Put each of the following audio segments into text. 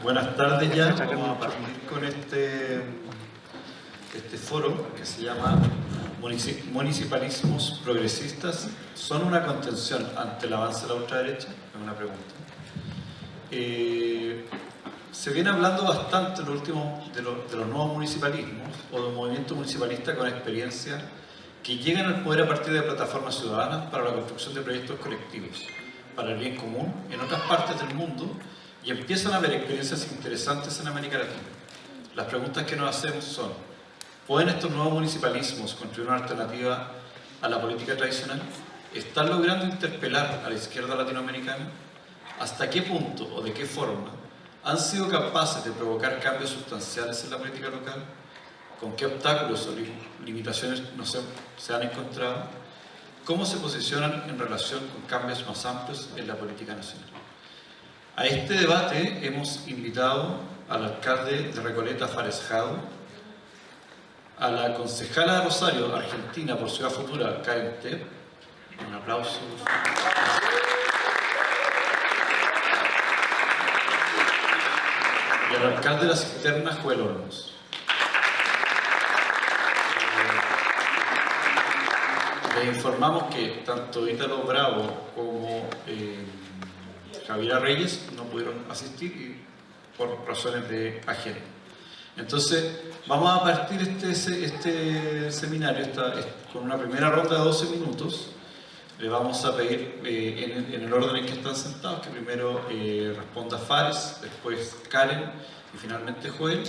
Buenas tardes ya, vamos a partir con este foro que se llama Municipalismos progresistas son una contención ante el avance de la ultraderecha. Es una pregunta. Se viene hablando bastante lo último de los nuevos municipalismos o de movimientos municipalistas con experiencia que llegan al poder a partir de plataformas ciudadanas para la construcción de proyectos colectivos para el bien común en otras partes del mundo, y empiezan a haber experiencias interesantes en América Latina. Las preguntas que nos hacemos son: ¿pueden estos nuevos municipalismos construir una alternativa a la política tradicional? ¿Están logrando interpelar a la izquierda latinoamericana? ¿Hasta qué punto o de qué forma han sido capaces de provocar cambios sustanciales en la política local? ¿Con qué obstáculos o limitaciones se han encontrado? ¿Cómo se posicionan en relación con cambios más amplios en la política nacional? A este debate hemos invitado al alcalde de Recoleta, Fares Jadwe, a la concejala de Rosario, Argentina, por Ciudad Futura, Karen Tepp. Un aplauso. Y al alcalde de La Cisterna, Joel Olmos. Les informamos que tanto Ítalo Bravo como Javiera Reyes no pudieron asistir por razones de agenda. Entonces, vamos a partir este seminario con una primera ronda de 12 minutos. Le vamos a pedir, en el orden en que están sentados, que primero responda Fares, después Karen y finalmente Joel.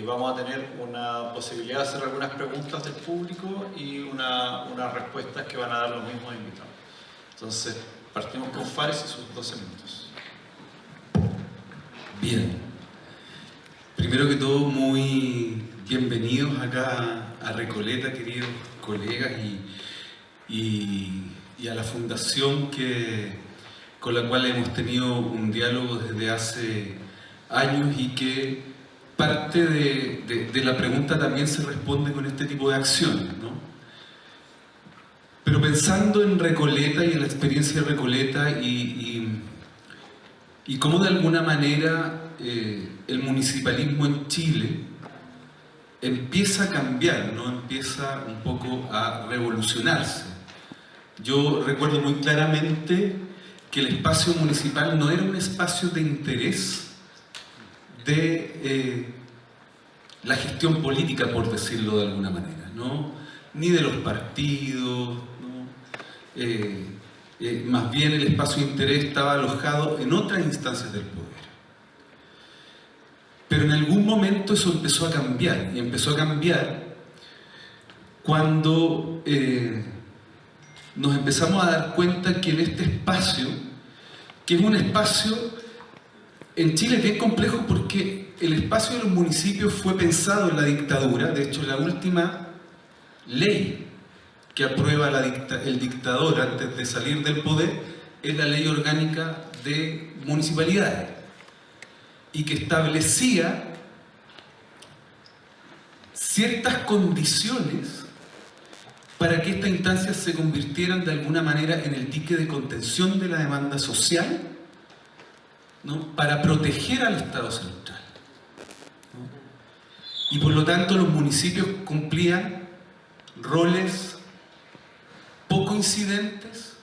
Vamos a tener una posibilidad de hacer algunas preguntas del público y unas respuestas que van a dar los mismos invitados. Entonces, partimos con Fares y sus 12 minutos. Bien. Primero que todo, muy bienvenidos acá a Recoleta, queridos colegas, y a la fundación con la cual hemos tenido un diálogo desde hace años, y que parte de la pregunta también se responde con este tipo de acciones, ¿no? Pero pensando en Recoleta y en la experiencia de Recoleta y cómo de alguna manera el municipalismo en Chile empieza a cambiar, ¿no? Empieza un poco a revolucionarse. Yo recuerdo muy claramente que el espacio municipal no era un espacio de interés de la gestión política, por decirlo de alguna manera, ¿no? Ni de los partidos, ¿no? Más bien el espacio de interés estaba alojado en otras instancias del poder. Pero en algún momento eso empezó a cambiar, y empezó a cambiar cuando nos empezamos a dar cuenta que en este espacio, que es un espacio en Chile bien complejo, porque el espacio de los municipios fue pensado en la dictadura. De hecho, la última ley que aprueba el dictador antes de salir del poder es la Ley Orgánica de Municipalidades, y que establecía ciertas condiciones para que estas instancias se convirtieran de alguna manera en el dique de contención de la demanda social, ¿no? Para proteger al Estado central, ¿no? Y por lo tanto los municipios cumplían roles poco incidentes,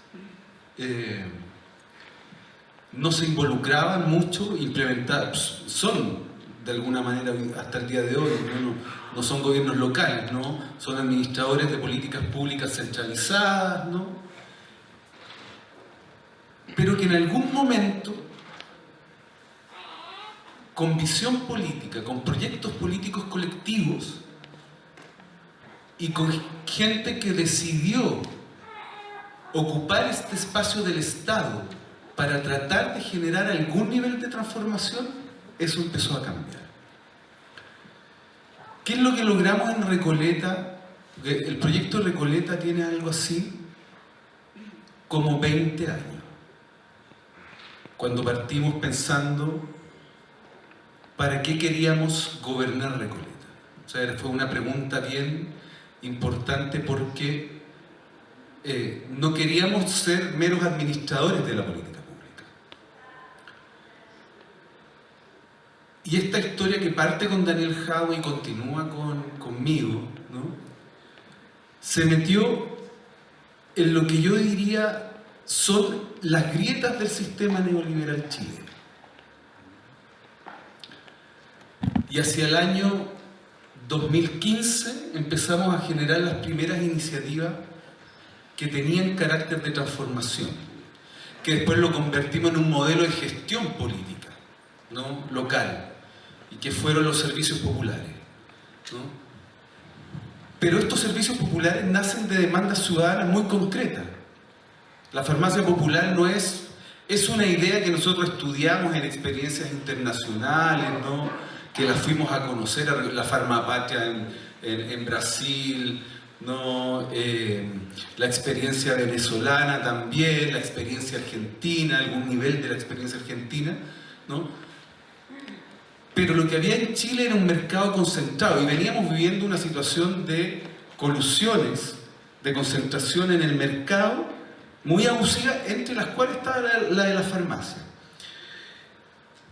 no se involucraban mucho, son de alguna manera hasta el día de hoy, no son gobiernos locales, ¿no? Son administradores de políticas públicas centralizadas, ¿no? Pero que en algún momento, con visión política, con proyectos políticos colectivos y con gente que decidió ocupar este espacio del Estado para tratar de generar algún nivel de transformación, eso empezó a cambiar. ¿Qué es lo que logramos en Recoleta? El proyecto Recoleta tiene algo así como 20 años. Cuando partimos pensando ¿para qué queríamos gobernar Recoleta? O sea, fue una pregunta bien importante, porque no queríamos ser meros administradores de la política pública. Y esta historia que parte con Daniel Jau y continúa conmigo, ¿no? Se metió en lo que yo diría son las grietas del sistema neoliberal chileno. Y hacia el año 2015 empezamos a generar las primeras iniciativas que tenían carácter de transformación, que después lo convertimos en un modelo de gestión política, ¿no? Local, y que fueron los servicios populares, ¿no? Pero estos servicios populares nacen de demandas ciudadanas muy concretas. La farmacia popular no es una idea que nosotros estudiamos en experiencias internacionales, ¿no? Que la fuimos a conocer, la farmapatria en Brasil, ¿no? La experiencia venezolana también, la experiencia argentina, algún nivel de la experiencia argentina, ¿no? Pero lo que había en Chile era un mercado concentrado y veníamos viviendo una situación de colusiones, de concentración en el mercado muy abusiva, entre las cuales estaba la de la farmacia.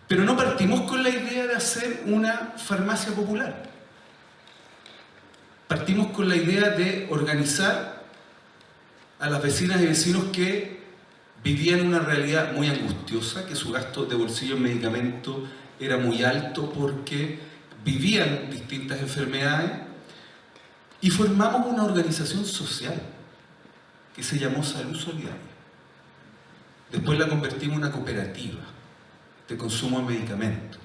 Pero no partimos con la idea de hacer una farmacia popular. Partimos con la idea de organizar a las vecinas y vecinos que vivían una realidad muy angustiosa, que su gasto de bolsillo en medicamentos era muy alto porque vivían distintas enfermedades, y formamos una organización social que se llamó Salud Solidaria. Después la convertimos en una cooperativa de consumo de medicamentos.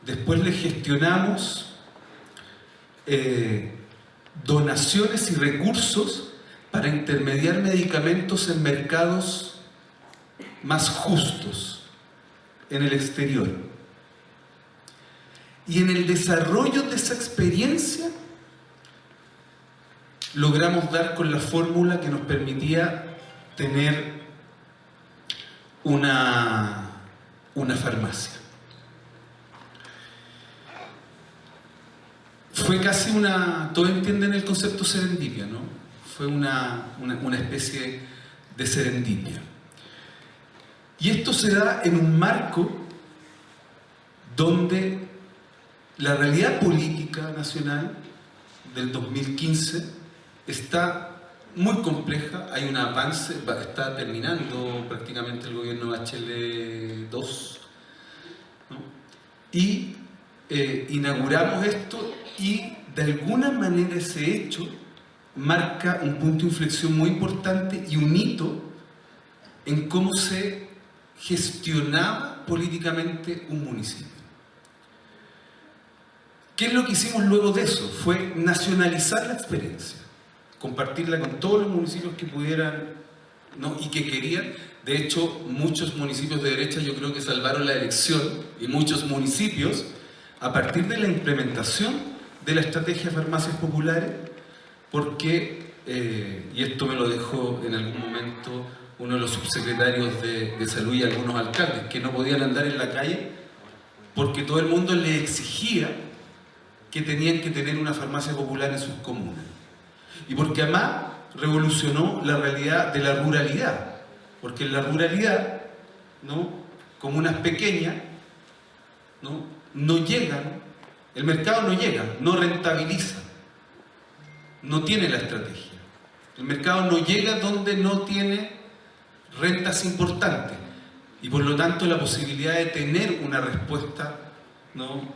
Después le gestionamos donaciones y recursos para intermediar medicamentos en mercados más justos en el exterior. Y en el desarrollo de esa experiencia logramos dar con la fórmula que nos permitía tener una farmacia. Fue casi todos entienden el concepto serendipia, ¿no? Fue una especie de serendipia. Y esto se da en un marco donde la realidad política nacional del 2015 está muy compleja, hay un avance, está terminando prácticamente el gobierno Bachelet 2, ¿no? Y inauguramos esto y de alguna manera ese hecho marca un punto de inflexión muy importante y un hito en cómo se gestionaba políticamente un municipio. ¿Qué es lo que hicimos luego de eso? Fue nacionalizar la experiencia, compartirla con todos los municipios que pudieran, ¿no? Y que querían. De hecho, muchos municipios de derecha yo creo que salvaron la elección, y muchos municipios, a partir de la implementación de la estrategia de farmacias populares, porque, y esto me lo dejó en algún momento uno de los subsecretarios de salud y algunos alcaldes, que no podían andar en la calle porque todo el mundo les exigía que tenían que tener una farmacia popular en sus comunas. Y porque además revolucionó la realidad de la ruralidad, porque en la ruralidad, ¿no? Comunas pequeñas, no llegan, el mercado no llega, no rentabiliza, no tiene la estrategia. El mercado no llega donde no tiene rentas importantes, y por lo tanto la posibilidad de tener una respuesta, ¿no?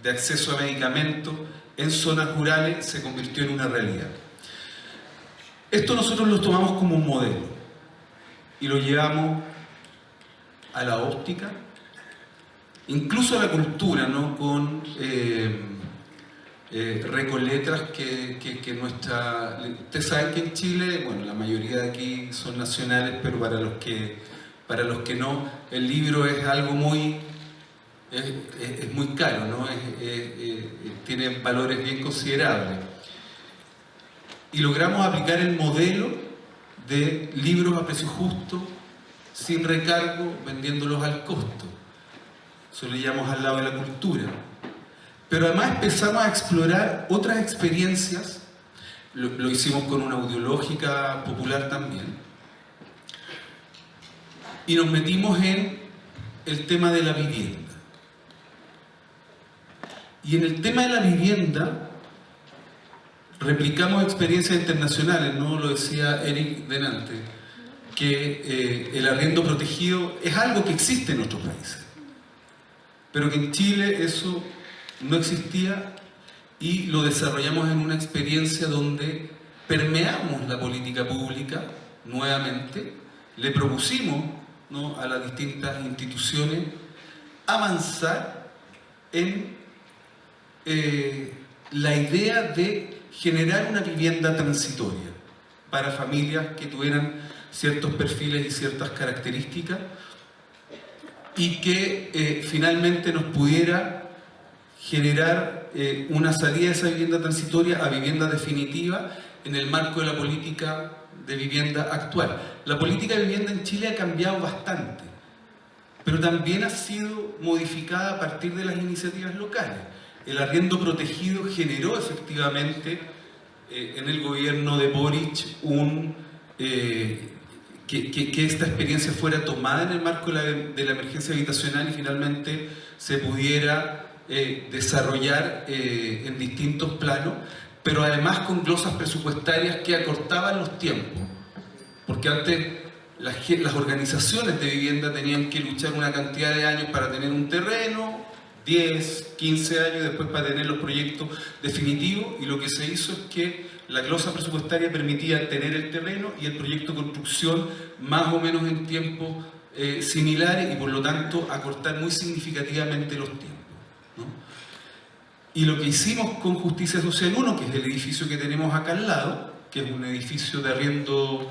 de acceso a medicamentos en zonas rurales se convirtió en una realidad. Esto nosotros lo tomamos como un modelo y lo llevamos a la óptica, incluso a la cultura, ¿no? Con recoletras que nuestra... Ustedes saben que en Chile, bueno, la mayoría de aquí son nacionales, pero para los que no, el libro es algo muy... es muy caro, ¿no? Tiene valores bien considerables. Y logramos aplicar el modelo de libros a precio justo, sin recargo, vendiéndolos al costo. Eso le llamamos al lado de la cultura. Pero además empezamos a explorar otras experiencias, lo hicimos con una audiológica popular también, y nos metimos en el tema de la vivienda. Y en el tema de la vivienda, replicamos experiencias internacionales, ¿no? Lo decía Eric delante, que el arriendo protegido es algo que existe en otros países, pero que en Chile eso no existía y lo desarrollamos en una experiencia donde permeamos la política pública nuevamente, le propusimos, ¿no?, a las distintas instituciones avanzar en la idea de generar una vivienda transitoria para familias que tuvieran ciertos perfiles y ciertas características y que finalmente nos pudiera generar una salida de esa vivienda transitoria a vivienda definitiva en el marco de la política de vivienda actual. La política de vivienda en Chile ha cambiado bastante, pero también ha sido modificada a partir de las iniciativas locales. El arriendo protegido generó efectivamente en el gobierno de Boric que esta experiencia fuera tomada en el marco de la emergencia habitacional y finalmente se pudiera desarrollar en distintos planos, pero además con glosas presupuestarias que acortaban los tiempos, porque antes las organizaciones de vivienda tenían que luchar una cantidad de años para tener un terreno, 10, 15 años después para tener los proyectos definitivos, y lo que se hizo es que la glosa presupuestaria permitía tener el terreno y el proyecto de construcción más o menos en tiempos similares y por lo tanto acortar muy significativamente los tiempos, ¿no? Y lo que hicimos con Justicia Social 1, que es el edificio que tenemos acá al lado, que es un edificio de arriendo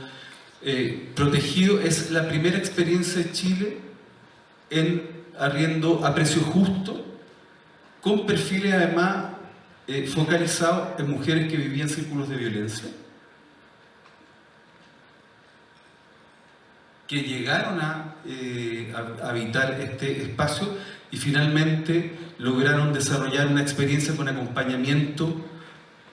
protegido, es la primera experiencia de Chile en arriendo a precio justo, con perfiles además focalizados en mujeres que vivían círculos de violencia, que llegaron a habitar este espacio y finalmente lograron desarrollar una experiencia con acompañamiento,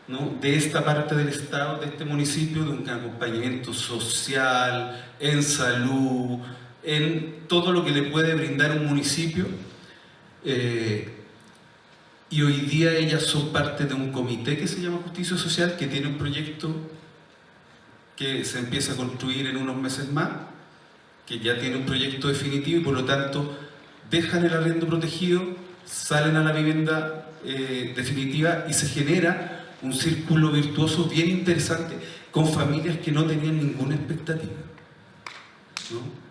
¿no?, de esta parte del Estado, de este municipio, de un acompañamiento social, en salud, en todo lo que le puede brindar un municipio. Y hoy día ellas son parte de un comité que se llama Justicia Social, que tiene un proyecto que se empieza a construir en unos meses más, que ya tiene un proyecto definitivo y por lo tanto dejan el arriendo protegido, salen a la vivienda definitiva y se genera un círculo virtuoso bien interesante con familias que no tenían ninguna expectativa, ¿no?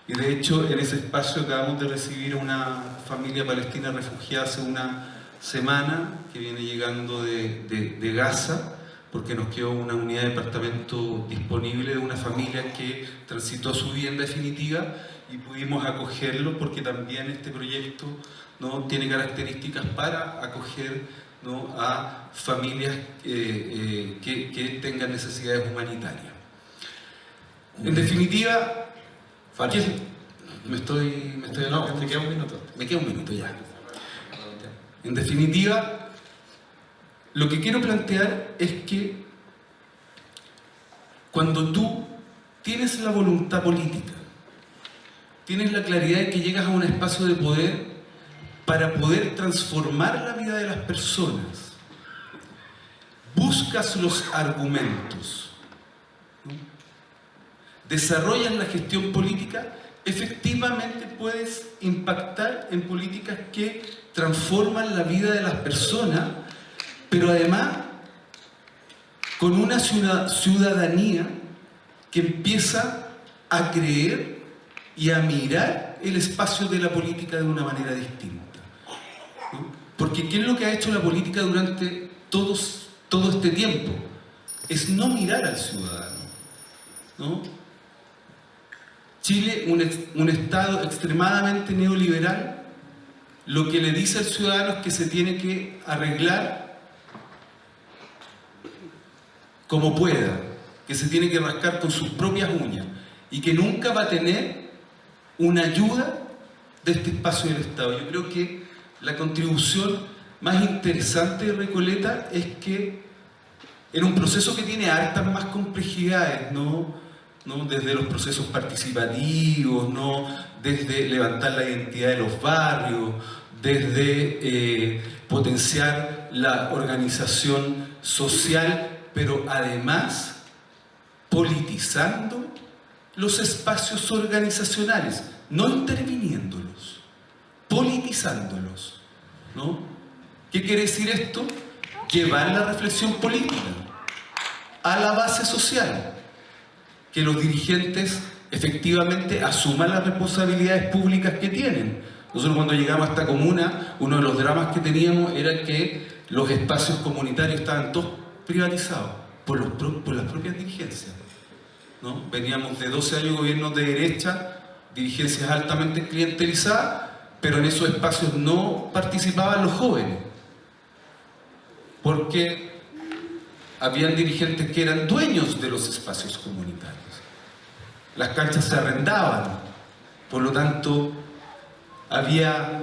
Y de hecho en ese espacio acabamos de recibir a una familia palestina refugiada hace una semana que viene llegando de Gaza, porque nos quedó una unidad de departamento disponible de una familia que transitó su vivienda definitiva y pudimos acogerlo porque también este proyecto, ¿no?, tiene características para acoger, ¿no?, a familias que tengan necesidades humanitarias. En definitiva, me estoy No, te queda un minuto. Me queda un minuto ya. En definitiva, lo que quiero plantear es que cuando tú tienes la voluntad política, tienes la claridad de que llegas a un espacio de poder para poder transformar la vida de las personas, buscas los argumentos, ¿no?, desarrollas la gestión política, efectivamente puedes impactar en políticas que transforman la vida de las personas, pero además con una ciudadanía que empieza a creer y a mirar el espacio de la política de una manera distinta, ¿no? Porque ¿qué es lo que ha hecho la política durante todo este tiempo? Es no mirar al ciudadano, ¿no? Chile, un Estado extremadamente neoliberal, lo que le dice al ciudadano es que se tiene que arreglar como pueda, que se tiene que rascar con sus propias uñas y que nunca va a tener una ayuda de este espacio del Estado. Yo creo que la contribución más interesante de Recoleta es que en un proceso que tiene hartas más complejidades, ¿no? Desde los procesos participativos, ¿no?, desde levantar la identidad de los barrios, desde potenciar la organización social, pero además politizando los espacios organizacionales, no interviniéndolos, politizándolos, ¿no? ¿Qué quiere decir esto? Llevar la reflexión política a la base social, que los dirigentes efectivamente asuman las responsabilidades públicas que tienen. Nosotros cuando llegamos a esta comuna, uno de los dramas que teníamos era que los espacios comunitarios estaban todos privatizados por las propias dirigencias, ¿no? Veníamos de 12 años de gobiernos de derecha, dirigencias altamente clientelizadas, pero en esos espacios no participaban los jóvenes, porque habían dirigentes que eran dueños de los espacios comunitarios. Las canchas se arrendaban, por lo tanto había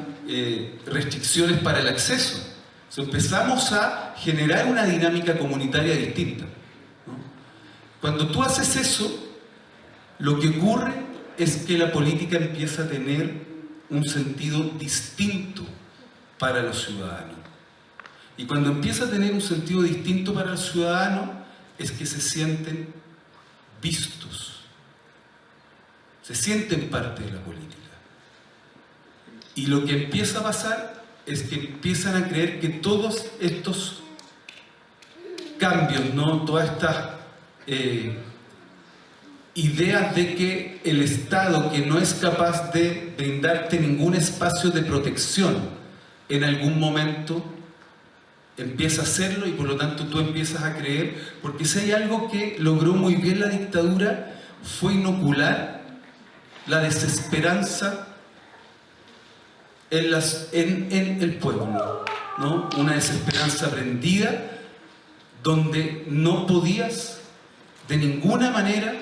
restricciones para el acceso. Entonces, empezamos a generar una dinámica comunitaria distinta, ¿no? Cuando tú haces eso, lo que ocurre es que la política empieza a tener un sentido distinto para los ciudadanos. Y cuando empieza a tener un sentido distinto para los ciudadanos, es que se sienten vistos, se sienten parte de la política. Y lo que empieza a pasar es que empiezan a creer que todos estos cambios, ¿no? Todas estas ideas de que el Estado, que no es capaz de brindarte ningún espacio de protección, en algún momento empieza a hacerlo, y por lo tanto tú empiezas a creer, porque si hay algo que logró muy bien la dictadura, fue inocular la desesperanza en el pueblo, ¿no? Una desesperanza aprendida, donde no podías de ninguna manera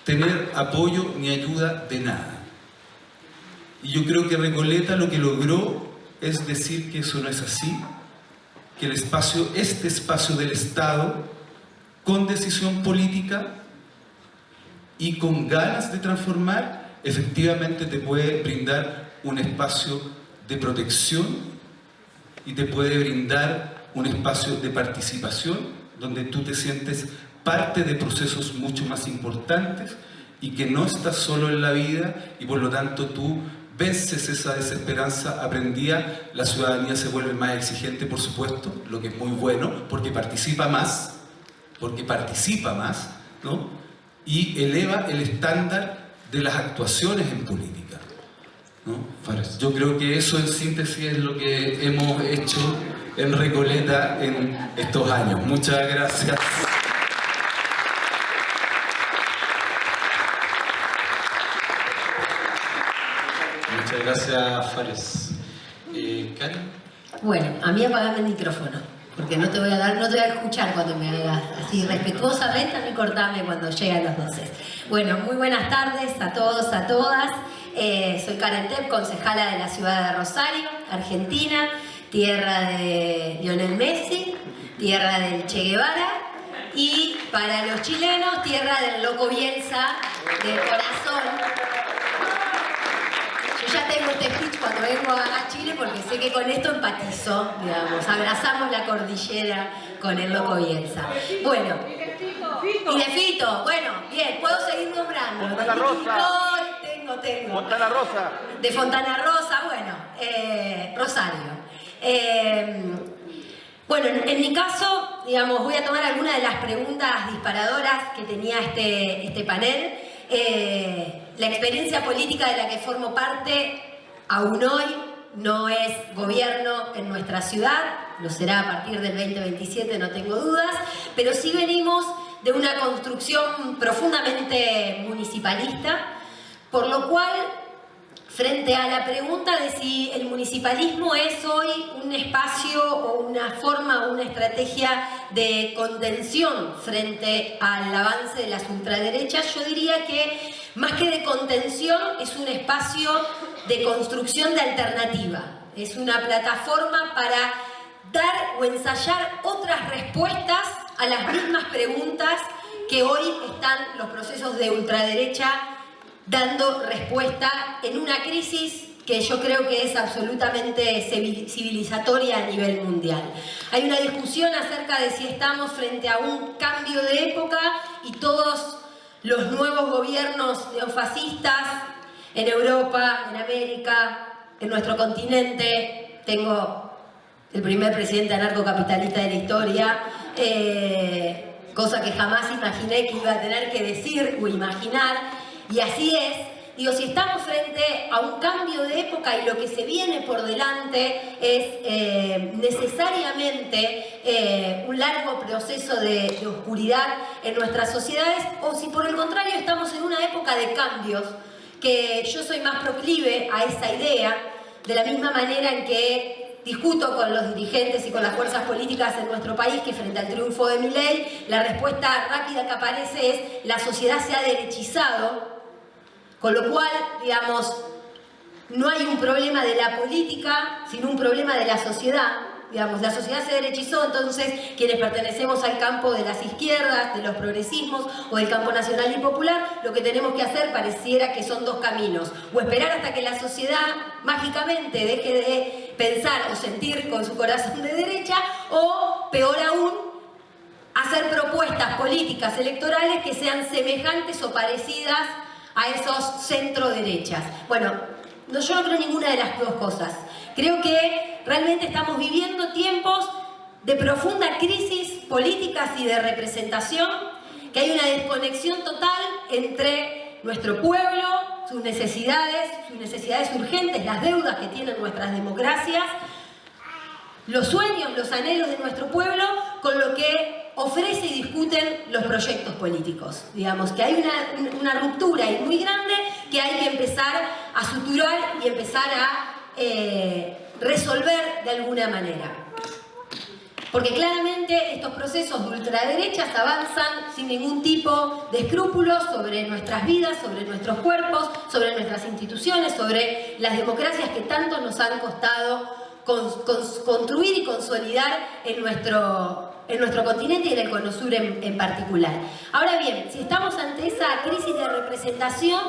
tener apoyo ni ayuda de nada. Y yo creo que Recoleta lo que logró es decir que eso no es así, que el espacio, este espacio del Estado, con decisión política y con ganas de transformar, efectivamente te puede brindar un espacio de protección y te puede brindar un espacio de participación donde tú te sientes parte de procesos mucho más importantes y que no estás solo en la vida, y por lo tanto tú vences esa desesperanza aprendida. La ciudadanía se vuelve más exigente, por supuesto, lo que es muy bueno, porque participa más, ¿no? Y eleva el estándar de las actuaciones en política, ¿no? Yo creo que eso en síntesis es lo que hemos hecho en Recoleta en estos años. Muchas gracias. Muchas gracias, Fares. Karen. Bueno, a mí apagame el micrófono, porque no te voy a escuchar cuando me hagas así respetuosamente, a mí cortame cuando llegan los 12. Bueno, muy buenas tardes a todos, a todas. Soy Karen Tepp, concejala de la ciudad de Rosario, Argentina, tierra de Lionel Messi, tierra del Che Guevara, y para los chilenos, tierra del Loco Bielsa, de corazón. Yo ya tengo este speech cuando vengo a Chile porque sé que con esto empatizo, digamos, abrazamos la cordillera con el Loco Bielsa. Bueno, y de Fito, bueno, bien, puedo seguir nombrando. Fontana Rosa. Tengo. Fontana Rosa. De Fontana Rosa, bueno, Rosario. Bueno, en mi caso, digamos, voy a tomar algunas de las preguntas disparadoras que tenía este panel. La experiencia política de la que formo parte, aún hoy, no es gobierno en nuestra ciudad, lo será a partir del 2027, no tengo dudas, pero sí venimos de una construcción profundamente municipalista, por lo cual, frente a la pregunta de si el municipalismo es hoy un espacio o una forma o una estrategia de contención frente al avance de las ultraderechas, yo diría que más que de contención es un espacio de construcción de alternativa. Es una plataforma para dar o ensayar otras respuestas a las mismas preguntas que hoy están los procesos de ultraderecha dando respuesta en una crisis que yo creo que es absolutamente civilizatoria a nivel mundial. Hay una discusión acerca de si estamos frente a un cambio de época y todos los nuevos gobiernos neofascistas en Europa, en América, en nuestro continente. Tengo el primer presidente anarcocapitalista de la historia, cosa que jamás imaginé que iba a tener que decir o imaginar, y así es. Digo, si estamos frente a un cambio de época y lo que se viene por delante es necesariamente un largo proceso de oscuridad en nuestras sociedades, o si por el contrario estamos en una época de cambios, que yo soy más proclive a esa idea, de la misma manera en que discuto con los dirigentes y con las fuerzas políticas en nuestro país que frente al triunfo de Milei, la respuesta rápida que aparece es: la sociedad se ha derechizado. Con lo cual, digamos, no hay un problema de la política, sino un problema de la sociedad. Digamos, la sociedad se derechizó, entonces quienes pertenecemos al campo de las izquierdas, de los progresismos o del campo nacional y popular, lo que tenemos que hacer pareciera que son dos caminos: o esperar hasta que la sociedad mágicamente deje de pensar o sentir con su corazón de derecha, o peor aún, hacer propuestas políticas electorales que sean semejantes o parecidas a esos centro-derechas. Bueno, yo no creo ninguna de las dos cosas. Creo que realmente estamos viviendo tiempos de profunda crisis políticas y de representación, que hay una desconexión total entre nuestro pueblo, sus necesidades urgentes, las deudas que tienen nuestras democracias, los sueños, los anhelos de nuestro pueblo, con lo que ofrece y discuten los proyectos políticos. Digamos que hay una ruptura ahí muy grande que hay que empezar a suturar y empezar a resolver de alguna manera. Porque claramente estos procesos de ultraderechas avanzan sin ningún tipo de escrúpulos sobre nuestras vidas, sobre nuestros cuerpos, sobre nuestras instituciones, sobre las democracias que tanto nos han costado construir y consolidar en nuestro continente y en el Cono Sur en particular. Ahora bien, si estamos ante esa crisis de representación,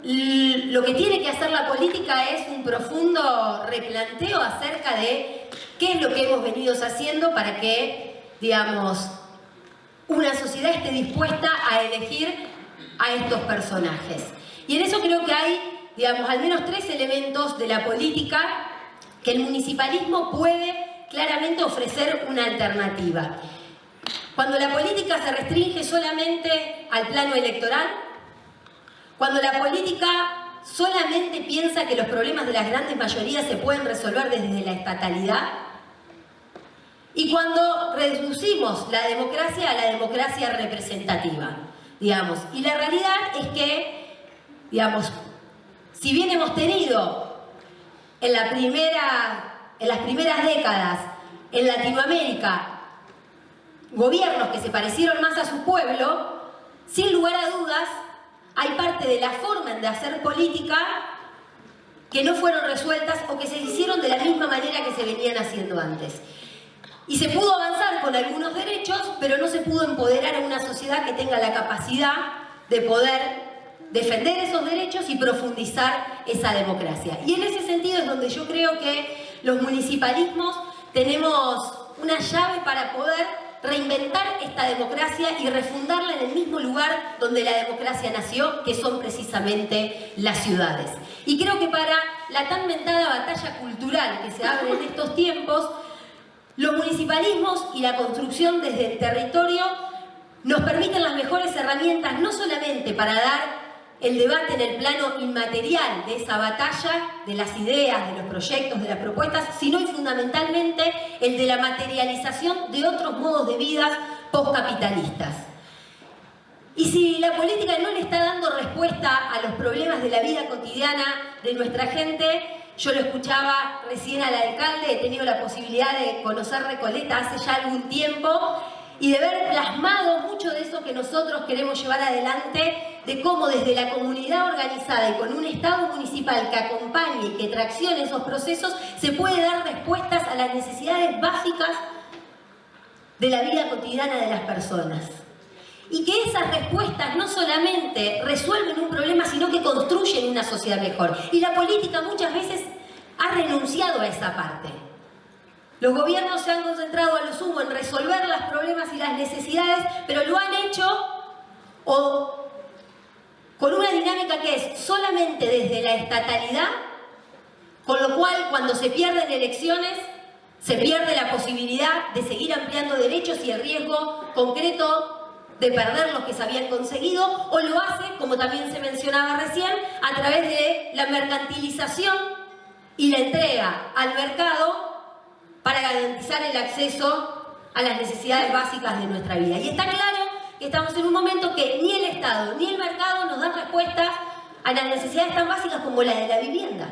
lo que tiene que hacer la política es un profundo replanteo acerca de qué es lo que hemos venido haciendo para que, digamos, una sociedad esté dispuesta a elegir a estos personajes. Y en eso creo que hay, digamos, al menos 3 elementos de la política que el municipalismo puede claramente ofrecer una alternativa. Cuando la política se restringe solamente al plano electoral, cuando la política solamente piensa que los problemas de las grandes mayorías se pueden resolver desde la estatalidad, y cuando reducimos la democracia a la democracia representativa, digamos. Y la realidad es que, digamos, si bien hemos tenido en las primeras décadas en Latinoamérica gobiernos que se parecieron más a su pueblo, sin lugar a dudas hay parte de la forma de hacer política que no fueron resueltas o que se hicieron de la misma manera que se venían haciendo antes. Y se pudo avanzar con algunos derechos, pero no se pudo empoderar a una sociedad que tenga la capacidad de poder defender esos derechos y profundizar esa democracia. Y en ese sentido es donde yo creo que los municipalismos tenemos una llave para poder reinventar esta democracia y refundarla en el mismo lugar donde la democracia nació, que son precisamente las ciudades. Y creo que para la tan mentada batalla cultural que se abre en estos tiempos, los municipalismos y la construcción desde el territorio nos permiten las mejores herramientas, no solamente para dar el debate en el plano inmaterial de esa batalla, de las ideas, de los proyectos, de las propuestas, sino y fundamentalmente el de la materialización de otros modos de vida postcapitalistas. Y si la política no le está dando respuesta a los problemas de la vida cotidiana de nuestra gente, yo lo escuchaba recién al alcalde, he tenido la posibilidad de conocer Recoleta hace ya algún tiempo, y de ver plasmado mucho de eso que nosotros queremos llevar adelante, de cómo desde la comunidad organizada y con un Estado municipal que acompañe y que traccione esos procesos, se puede dar respuestas a las necesidades básicas de la vida cotidiana de las personas. y que esas respuestas no solamente resuelven un problema, sino que construyen una sociedad mejor. Y la política muchas veces ha renunciado a esa parte. Los gobiernos se han concentrado a lo sumo en resolver los problemas y las necesidades, pero lo han hecho con una dinámica que es solamente desde la estatalidad, con lo cual cuando se pierden elecciones se pierde la posibilidad de seguir ampliando derechos y el riesgo concreto de perder los que se habían conseguido, o lo hace, como también se mencionaba recién, a través de la mercantilización y la entrega al mercado para garantizar el acceso a las necesidades básicas de nuestra vida. Y está claro que estamos en un momento que ni el Estado ni el mercado nos dan respuestas a las necesidades tan básicas como la de la vivienda.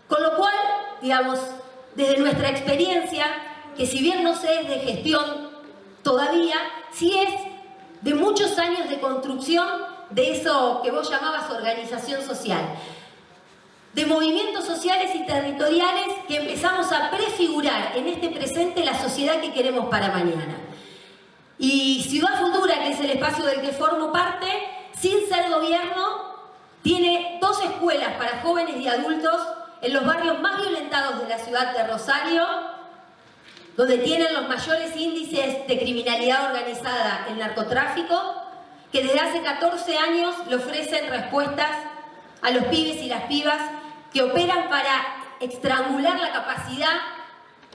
Con lo cual, digamos, desde nuestra experiencia, que si bien no se es de gestión todavía, sí es de muchos años de construcción de eso que vos llamabas organización social, de movimientos sociales y territoriales que empezamos a prefigurar en este presente la sociedad que queremos para mañana. Y Ciudad Futura, que es el espacio del que formo parte, sin ser gobierno, tiene 2 escuelas para jóvenes y adultos en los barrios más violentados de la ciudad de Rosario, donde tienen los mayores índices de criminalidad organizada, el narcotráfico, que desde hace 14 años le ofrecen respuestas a los pibes y las pibas que operan para estrangular la capacidad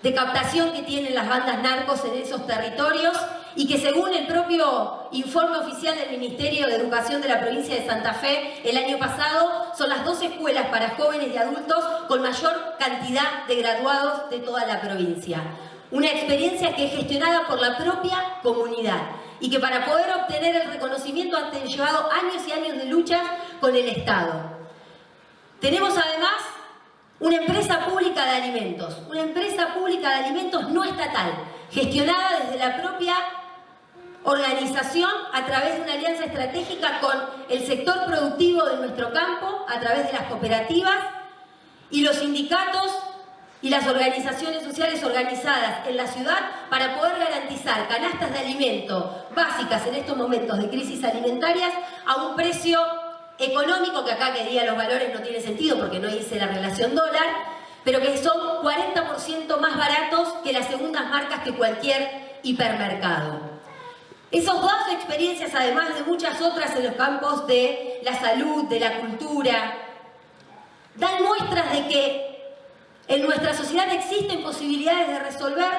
de captación que tienen las bandas narcos en esos territorios y que, según el propio informe oficial del Ministerio de Educación de la provincia de Santa Fe el año pasado, son las 2 escuelas para jóvenes y adultos con mayor cantidad de graduados de toda la provincia. Una experiencia que es gestionada por la propia comunidad y que para poder obtener el reconocimiento han llevado años y años de luchas con el Estado. Tenemos además una empresa pública de alimentos, no estatal, gestionada desde la propia organización a través de una alianza estratégica con el sector productivo de nuestro campo, a través de las cooperativas y los sindicatos y las organizaciones sociales organizadas en la ciudad para poder garantizar canastas de alimento básicas en estos momentos de crisis alimentarias a un precio económico, que acá que diga los valores no tiene sentido porque no hice la relación dólar, pero que son 40% más baratos que las segundas marcas que cualquier hipermercado. Esas 2 experiencias, además de muchas otras en los campos de la salud, de la cultura, dan muestras de que en nuestra sociedad existen posibilidades de resolver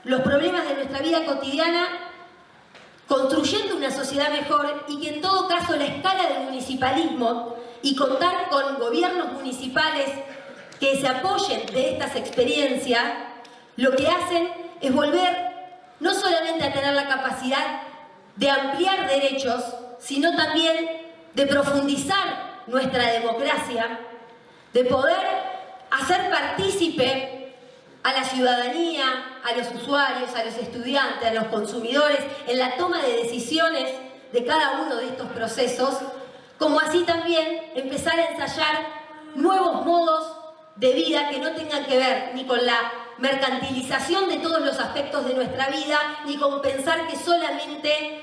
los problemas de nuestra vida cotidiana construyendo una sociedad mejor, y que en todo caso la escala del municipalismo y contar con gobiernos municipales que se apoyen de estas experiencias, lo que hacen es volver no solamente a tener la capacidad de ampliar derechos, sino también de profundizar nuestra democracia, de poder hacer partícipe a la ciudadanía, a los usuarios, a los estudiantes, a los consumidores, en la toma de decisiones de cada uno de estos procesos, como así también empezar a ensayar nuevos modos de vida que no tengan que ver ni con la mercantilización de todos los aspectos de nuestra vida, ni con pensar que solamente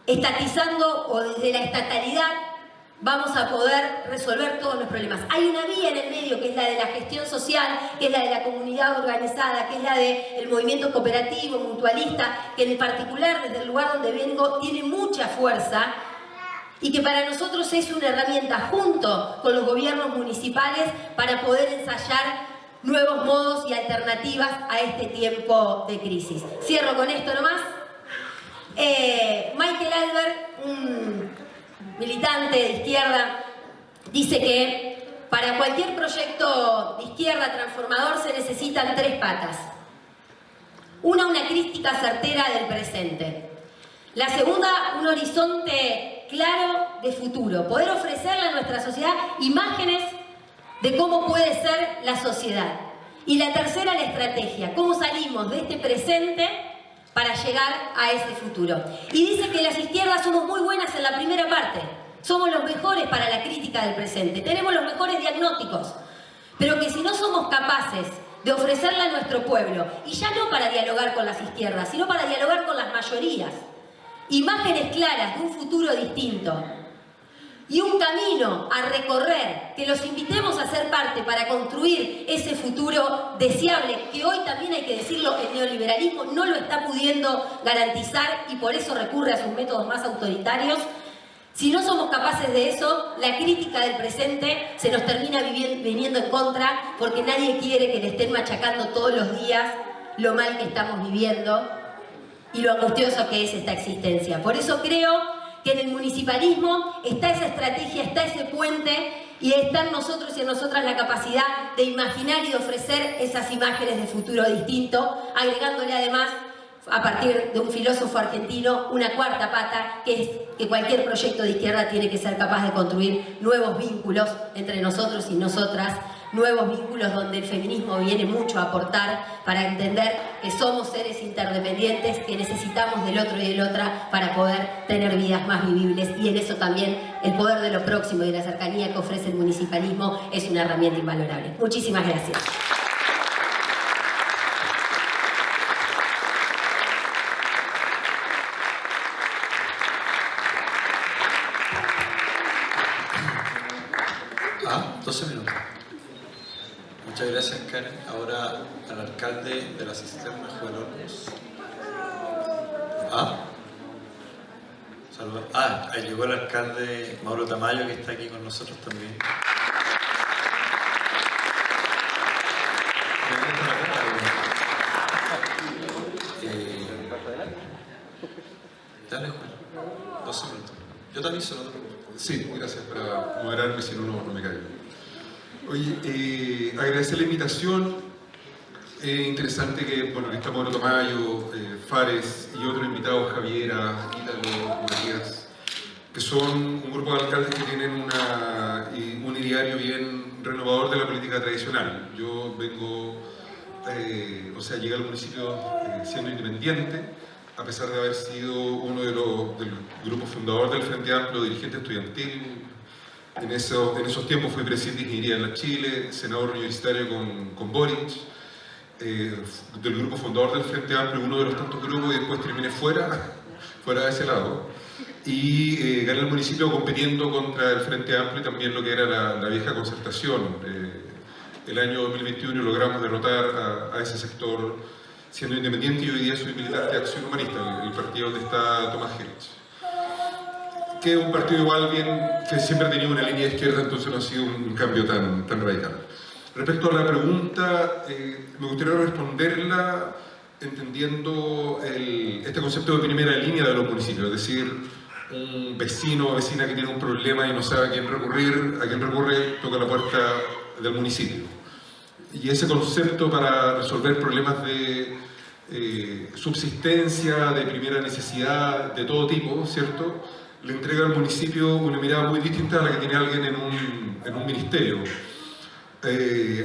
estatizando o desde la estatalidad vamos a poder resolver todos los problemas. Hay una vía en el medio, que es la de la gestión social, que es la de la comunidad organizada, que es la del movimiento cooperativo, mutualista, que en particular desde el lugar donde vengo tiene mucha fuerza y que para nosotros es una herramienta junto con los gobiernos municipales para poder ensayar nuevos modos y alternativas a este tiempo de crisis. Cierro con esto nomás. Michael Albert, un militante de izquierda, dice que para cualquier proyecto de izquierda transformador se necesitan 3 patas. Una crítica certera del presente. La segunda, un horizonte claro de futuro. Poder ofrecerle a nuestra sociedad imágenes de cómo puede ser la sociedad. Y la tercera, la estrategia. Cómo salimos de este presente para llegar a ese futuro. Y dice que las izquierdas somos muy buenas en la primera parte. Somos los mejores para la crítica del presente. Tenemos los mejores diagnósticos. Pero que si no somos capaces de ofrecerle a nuestro pueblo, y ya no para dialogar con las izquierdas, sino para dialogar con las mayorías, imágenes claras de un futuro distinto y un camino a recorrer, que los invitemos a ser parte para construir ese futuro deseable, que hoy también hay que decirlo, el neoliberalismo no lo está pudiendo garantizar y por eso recurre a sus métodos más autoritarios. Si no somos capaces de eso, la crítica del presente se nos termina viniendo en contra, porque nadie quiere que le estén machacando todos los días lo mal que estamos viviendo y lo angustioso que es esta existencia. Por eso creo que en el municipalismo está esa estrategia, está ese puente y está en nosotros y en nosotras la capacidad de imaginar y de ofrecer esas imágenes de futuro distinto, agregándole además, a partir de un filósofo argentino, una cuarta pata, que es que cualquier proyecto de izquierda tiene que ser capaz de construir nuevos vínculos entre nosotros y nosotras, nuevos vínculos donde el feminismo viene mucho a aportar para entender que somos seres interdependientes, que necesitamos del otro y de la otra para poder tener vidas más vivibles, y en eso también el poder de lo próximo y de la cercanía que ofrece el municipalismo es una herramienta invalorable. Muchísimas gracias. Ah, 12 minutos. Muchas gracias, Karen. Ahora al alcalde de la cisterna, Joel Olmos. Saludos. Ahí llegó el alcalde Mauro Tamayo, que está aquí con nosotros también. Dale, Juan. 12 minutos. Yo también se lo doy. Sí, gracias para moderarme, si no, no me caigo. Oye, agradecer la invitación. Interesante que, bueno, está Mauro Tamayo, Fares y otros invitados, Javiera, Ítalo, Matías, que son un grupo de alcaldes que tienen un ideario bien renovador de la política tradicional. Yo vengo, llegué al municipio siendo independiente, a pesar de haber sido uno del grupo fundador del Frente Amplio, dirigente estudiantil. En esos tiempos fui presidente de Ingeniería en la Chile, senador universitario con Boric, del grupo fundador del Frente Amplio, uno de los tantos grupos, y después terminé fuera de ese lado. Y gané el municipio compitiendo contra el Frente Amplio y también lo que era la vieja concertación. El año 2021 logramos derrotar a ese sector siendo independiente, y hoy día soy militante de Acción Humanista, el partido donde está Tomás Herich, que es un partido igual que siempre ha tenido una línea de izquierda, entonces no ha sido un cambio tan radical. Respecto a la pregunta, me gustaría responderla entendiendo este concepto de primera línea de los municipios, es decir, un vecino o vecina que tiene un problema y no sabe a quién recurre, toca la puerta del municipio. Y ese concepto para resolver problemas de subsistencia, de primera necesidad, de todo tipo, ¿cierto?, le entrega al municipio una mirada muy distinta a la que tiene alguien en un ministerio.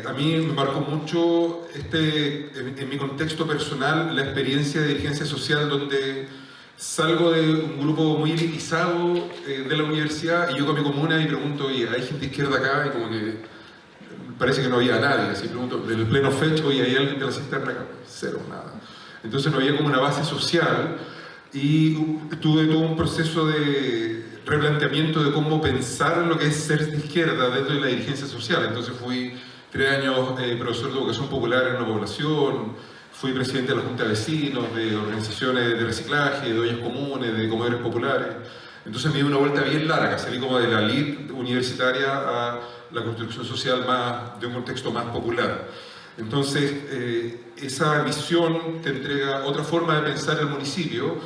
A mí me marcó mucho, en mi contexto personal, la experiencia de dirigencia social, donde salgo de un grupo muy elitizado de la universidad y llego a mi comuna y pregunto, oye, ¿hay gente izquierda acá? Y como que parece que no había nadie. Así pregunto, del pleno fecho, oye, ¿hay alguien de la cisterna acá? Cero, nada. Entonces no había como una base social, y tuve todo un proceso de replanteamiento de cómo pensar lo que es ser de izquierda dentro de la dirigencia social. Entonces fui 3 años profesor de educación popular en una población, fui presidente de la Junta de Vecinos, de organizaciones de reciclaje, de ollas comunes, de comedores populares. Entonces me di una vuelta bien larga, salí como de la elite universitaria a la construcción social de un contexto más popular. Entonces, esa visión te entrega otra forma de pensar el municipio,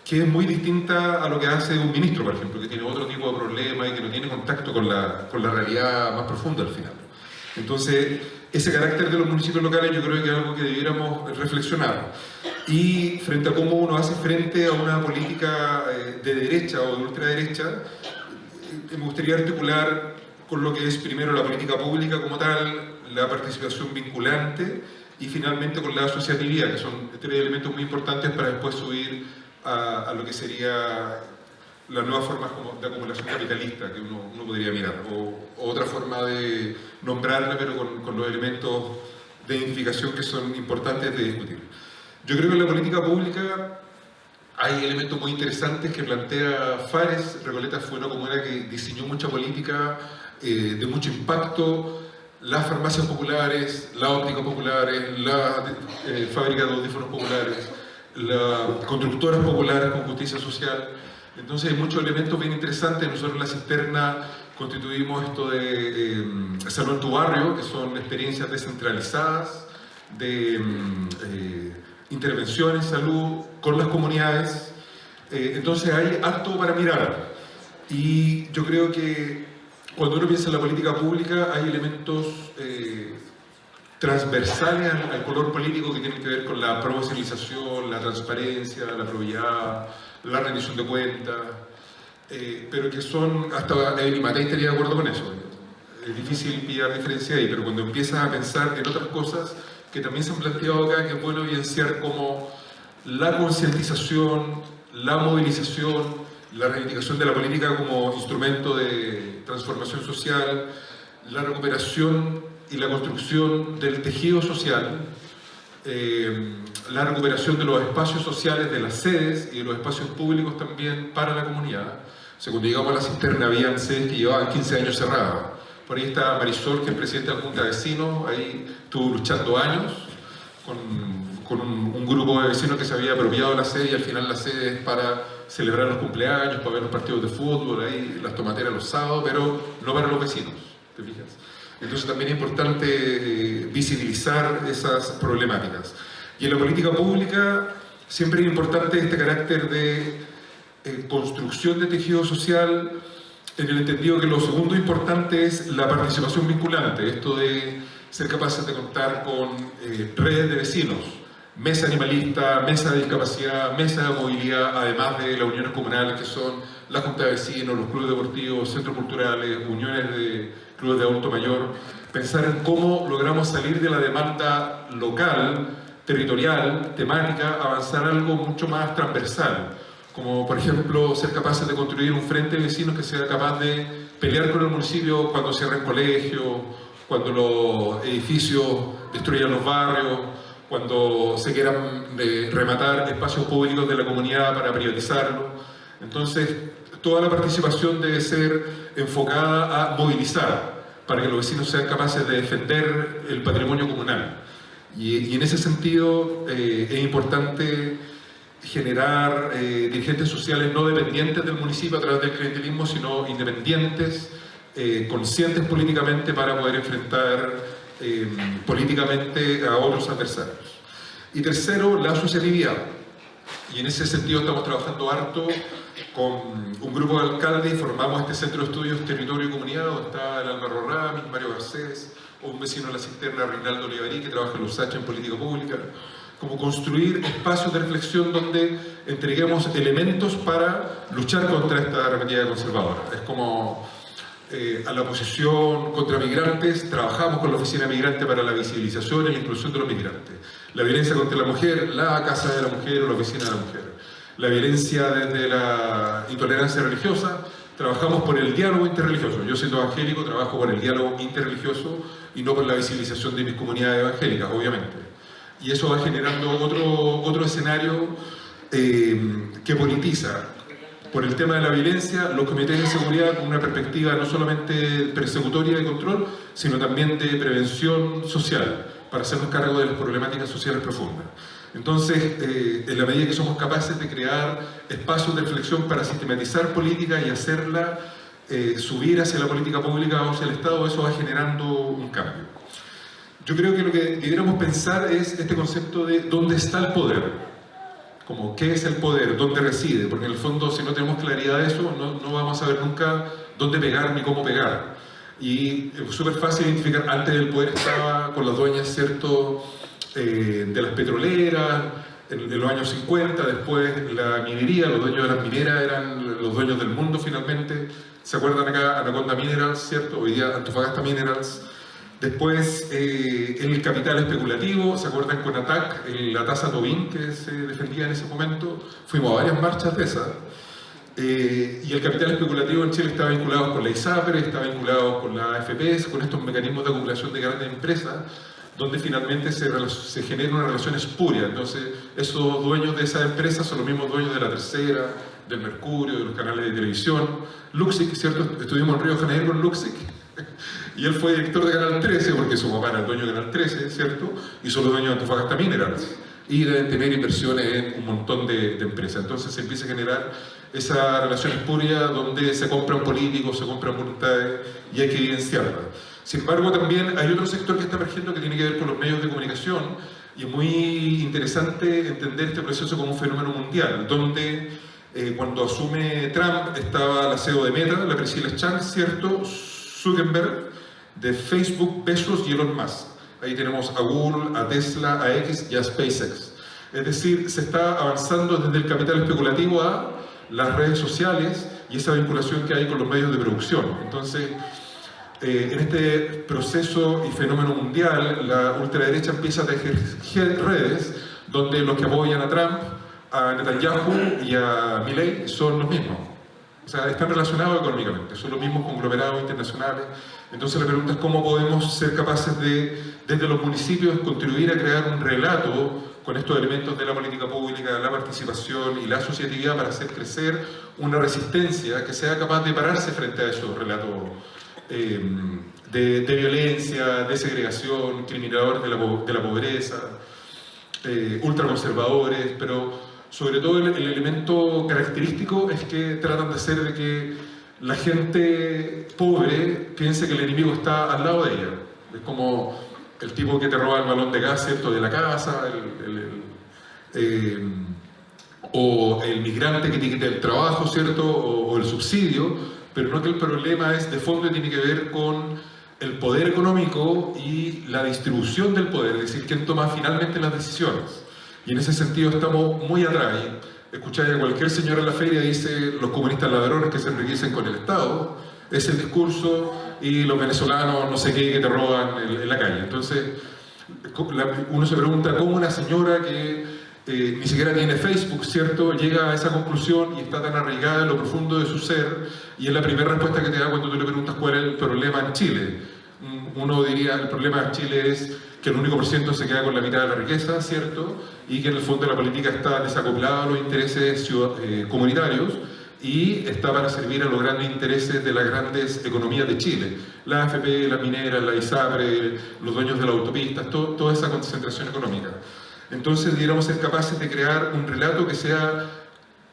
que es muy distinta a lo que hace un ministro, por ejemplo, que tiene otro tipo de problema y que no tiene contacto con la realidad más profunda al final. Entonces, ese carácter de los municipios locales yo creo que es algo que debiéramos reflexionar. Y frente a cómo uno hace frente a una política de derecha o de ultraderecha, me gustaría articular con lo que es primero la política pública como tal, la participación vinculante y finalmente con la asociatividad, que son 3 elementos muy importantes para después subir a lo que sería las nuevas formas de acumulación capitalista que uno podría mirar, o otra forma de nombrarla, pero con los elementos de identificación que son importantes de discutir. Yo creo que en la política pública hay elementos muy interesantes que plantea Fares. Recoleta fue una comuna que diseñó mucha política de mucho impacto. Las farmacias populares, las ópticas populares, la fábrica de audífonos populares, las constructoras populares con justicia social. Entonces hay muchos elementos bien interesantes. Nosotros en La Cisterna constituimos esto de Salud en tu Barrio, que son experiencias descentralizadas de intervención en salud con las comunidades. Entonces hay harto para mirar. Y yo creo que cuando uno piensa en la política pública hay elementos transversales al color político que tienen que ver con la profesionalización, la transparencia, la probidad, la rendición de cuentas, pero que son, hasta Evelyn Matei estaría de acuerdo con eso. Es difícil pillar diferencia ahí, pero cuando empiezas a pensar en otras cosas que también se han planteado acá, que es bueno evidenciar como la concientización, la movilización, la reivindicación de la política como instrumento de transformación social, la recuperación y la construcción del tejido social, la recuperación de los espacios sociales, de las sedes y de los espacios públicos también para la comunidad. O sea, cuando llegamos a La Cisterna habían sedes que llevaban 15 años cerradas. Por ahí está Marisol, que es presidenta de la Junta de Vecinos, ahí estuvo luchando años con un grupo de vecinos que se había apropiado de la sede, y al final la sede es para celebrar los cumpleaños, para ver los partidos de fútbol, ahí las tomateras los sábados, pero no para los vecinos, ¿te fijas? Entonces también es importante visibilizar esas problemáticas. Y en la política pública siempre es importante este carácter de construcción de tejido social, en el entendido que lo segundo importante es la participación vinculante, esto de ser capaces de contar con redes de vecinos, mesa animalista, mesa de discapacidad, mesa de movilidad, además de las uniones comunales que son la Junta de Vecinos, los clubes deportivos, centros culturales, uniones de clubes de adulto mayor. Pensar en cómo logramos salir de la demanda local, territorial, temática, avanzar algo mucho más transversal, como por ejemplo ser capaces de construir un frente de vecinos que sea capaz de pelear con el municipio cuando cierren colegios, cuando los edificios destruyan los barrios, cuando se quieran rematar espacios públicos de la comunidad para privatizarlo. Entonces, toda la participación debe ser enfocada a movilizar para que los vecinos sean capaces de defender el patrimonio comunal. Y en ese sentido es importante generar dirigentes sociales no dependientes del municipio a través del clientelismo, sino independientes, conscientes políticamente para poder enfrentar políticamente a otros adversarios. Y tercero, la asociatividad. Y en ese sentido estamos trabajando harto con un grupo de alcaldes y formamos este Centro de Estudios Territorio y Comunidad, donde está el Álvaro Ramis, Mario Garcés, o un vecino de La Cisterna, Reinaldo Olivarí, que trabaja en los USACH en política pública. Como construir espacios de reflexión donde entreguemos elementos para luchar contra esta arremetida conservadora. Es como a la oposición contra migrantes, trabajamos con la Oficina Migrante para la visibilización y la inclusión de los migrantes. La violencia contra la mujer, la Casa de la Mujer o la Oficina de la Mujer. La violencia desde la intolerancia religiosa, trabajamos por el diálogo interreligioso. Yo siendo evangélico trabajo por el diálogo interreligioso y no por la visibilización de mis comunidades evangélicas, obviamente. Y eso va generando otro escenario que politiza. Por el tema de la violencia, los comités de seguridad con una perspectiva no solamente persecutoria y control, sino también de prevención social, para hacernos cargo de las problemáticas sociales profundas. Entonces, en la medida que somos capaces de crear espacios de reflexión para sistematizar política y hacerla subir hacia la política pública o hacia el Estado, eso va generando un cambio. Yo creo que lo que debiéramos pensar es este concepto de dónde está el poder. Como qué es el poder, dónde reside, porque en el fondo si no tenemos claridad de eso no vamos a saber nunca dónde pegar ni cómo pegar. Y es súper fácil identificar, antes del poder estaba con las dueñas, ¿cierto?, de las petroleras, en los años 50, después la minería, los dueños de las mineras eran los dueños del mundo finalmente. ¿Se acuerdan acá Anaconda Minerals, cierto? Hoy día Antofagasta Minerals. Después el capital especulativo, ¿se acuerdan con ATAC, la tasa Tobin que se defendía en ese momento? Fuimos a varias marchas de esas. Y el capital especulativo en Chile estaba vinculado con la ISAPRE, estaba vinculado con la AFP, con estos mecanismos de acumulación de grandes empresas, donde finalmente se genera una relación espuria. Entonces, esos dueños de esa empresa son los mismos dueños de La Tercera, del Mercurio, de los canales de televisión. Luxic, ¿cierto? Estuvimos en Río de Janeiro con Luxic, y él fue director de Canal 13, porque su papá era el dueño de Canal 13, ¿cierto? Y son los dueños de Antofagasta Minerals. Y deben tener inversiones en un montón de empresas. Entonces se empieza a generar esa relación espuria donde se compran políticos, se compran voluntades, y hay que evidenciarla. Sin embargo, también hay otro sector que está emergiendo que tiene que ver con los medios de comunicación, y es muy interesante entender este proceso como un fenómeno mundial, donde cuando asume Trump estaba la CEO de Meta, la Priscilla Chan, ¿cierto? Zuckerberg, de Facebook, Bezos y Elon Musk. Ahí tenemos a Google, a Tesla, a X y a SpaceX. Es decir, se está avanzando desde el capital especulativo a las redes sociales y esa vinculación que hay con los medios de producción. Entonces, en este proceso y fenómeno mundial, la ultraderecha empieza a tejer redes donde los que apoyan a Trump, a Netanyahu y a Milei son los mismos. O sea, están relacionados económicamente, son los mismos conglomerados internacionales. Entonces la pregunta es cómo podemos ser capaces de, desde los municipios, contribuir a crear un relato con estos elementos de la política pública, la participación y la asociatividad para hacer crecer una resistencia que sea capaz de pararse frente a esos relatos de violencia, de segregación, criminadores de la pobreza, ultraconservadores, pero sobre todo el elemento característico es que tratan de hacer de que la gente pobre piense que el enemigo está al lado de ella. Es como el tipo que te roba el balón de gas, ¿cierto?, de la casa, o el migrante que te quita el trabajo, ¿cierto?, o el subsidio, pero no que el problema es de fondo y tiene que ver con el poder económico y la distribución del poder, es decir, quién toma finalmente las decisiones. Y en ese sentido estamos muy atrás. Escucháis a cualquier señor en la feria dice los comunistas ladrones que se enriquecen con el Estado, es el discurso, y los venezolanos no sé qué que te roban en la calle. Entonces uno se pregunta cómo una señora que ni siquiera tiene Facebook, ¿cierto?, llega a esa conclusión y está tan arraigada en lo profundo de su ser, y es la primera respuesta que te da cuando tú le preguntas cuál es el problema en Chile. Uno diría el problema en Chile es que el único % se queda con la mitad de la riqueza, ¿cierto?, y que en el fondo la política está desacoplada a los intereses comunitarios y está para servir a los grandes intereses de las grandes economías de Chile. La AFP, las mineras, la ISAPRE, los dueños de las autopistas, toda esa concentración económica. Entonces deberíamos ser capaces de crear un relato que sea,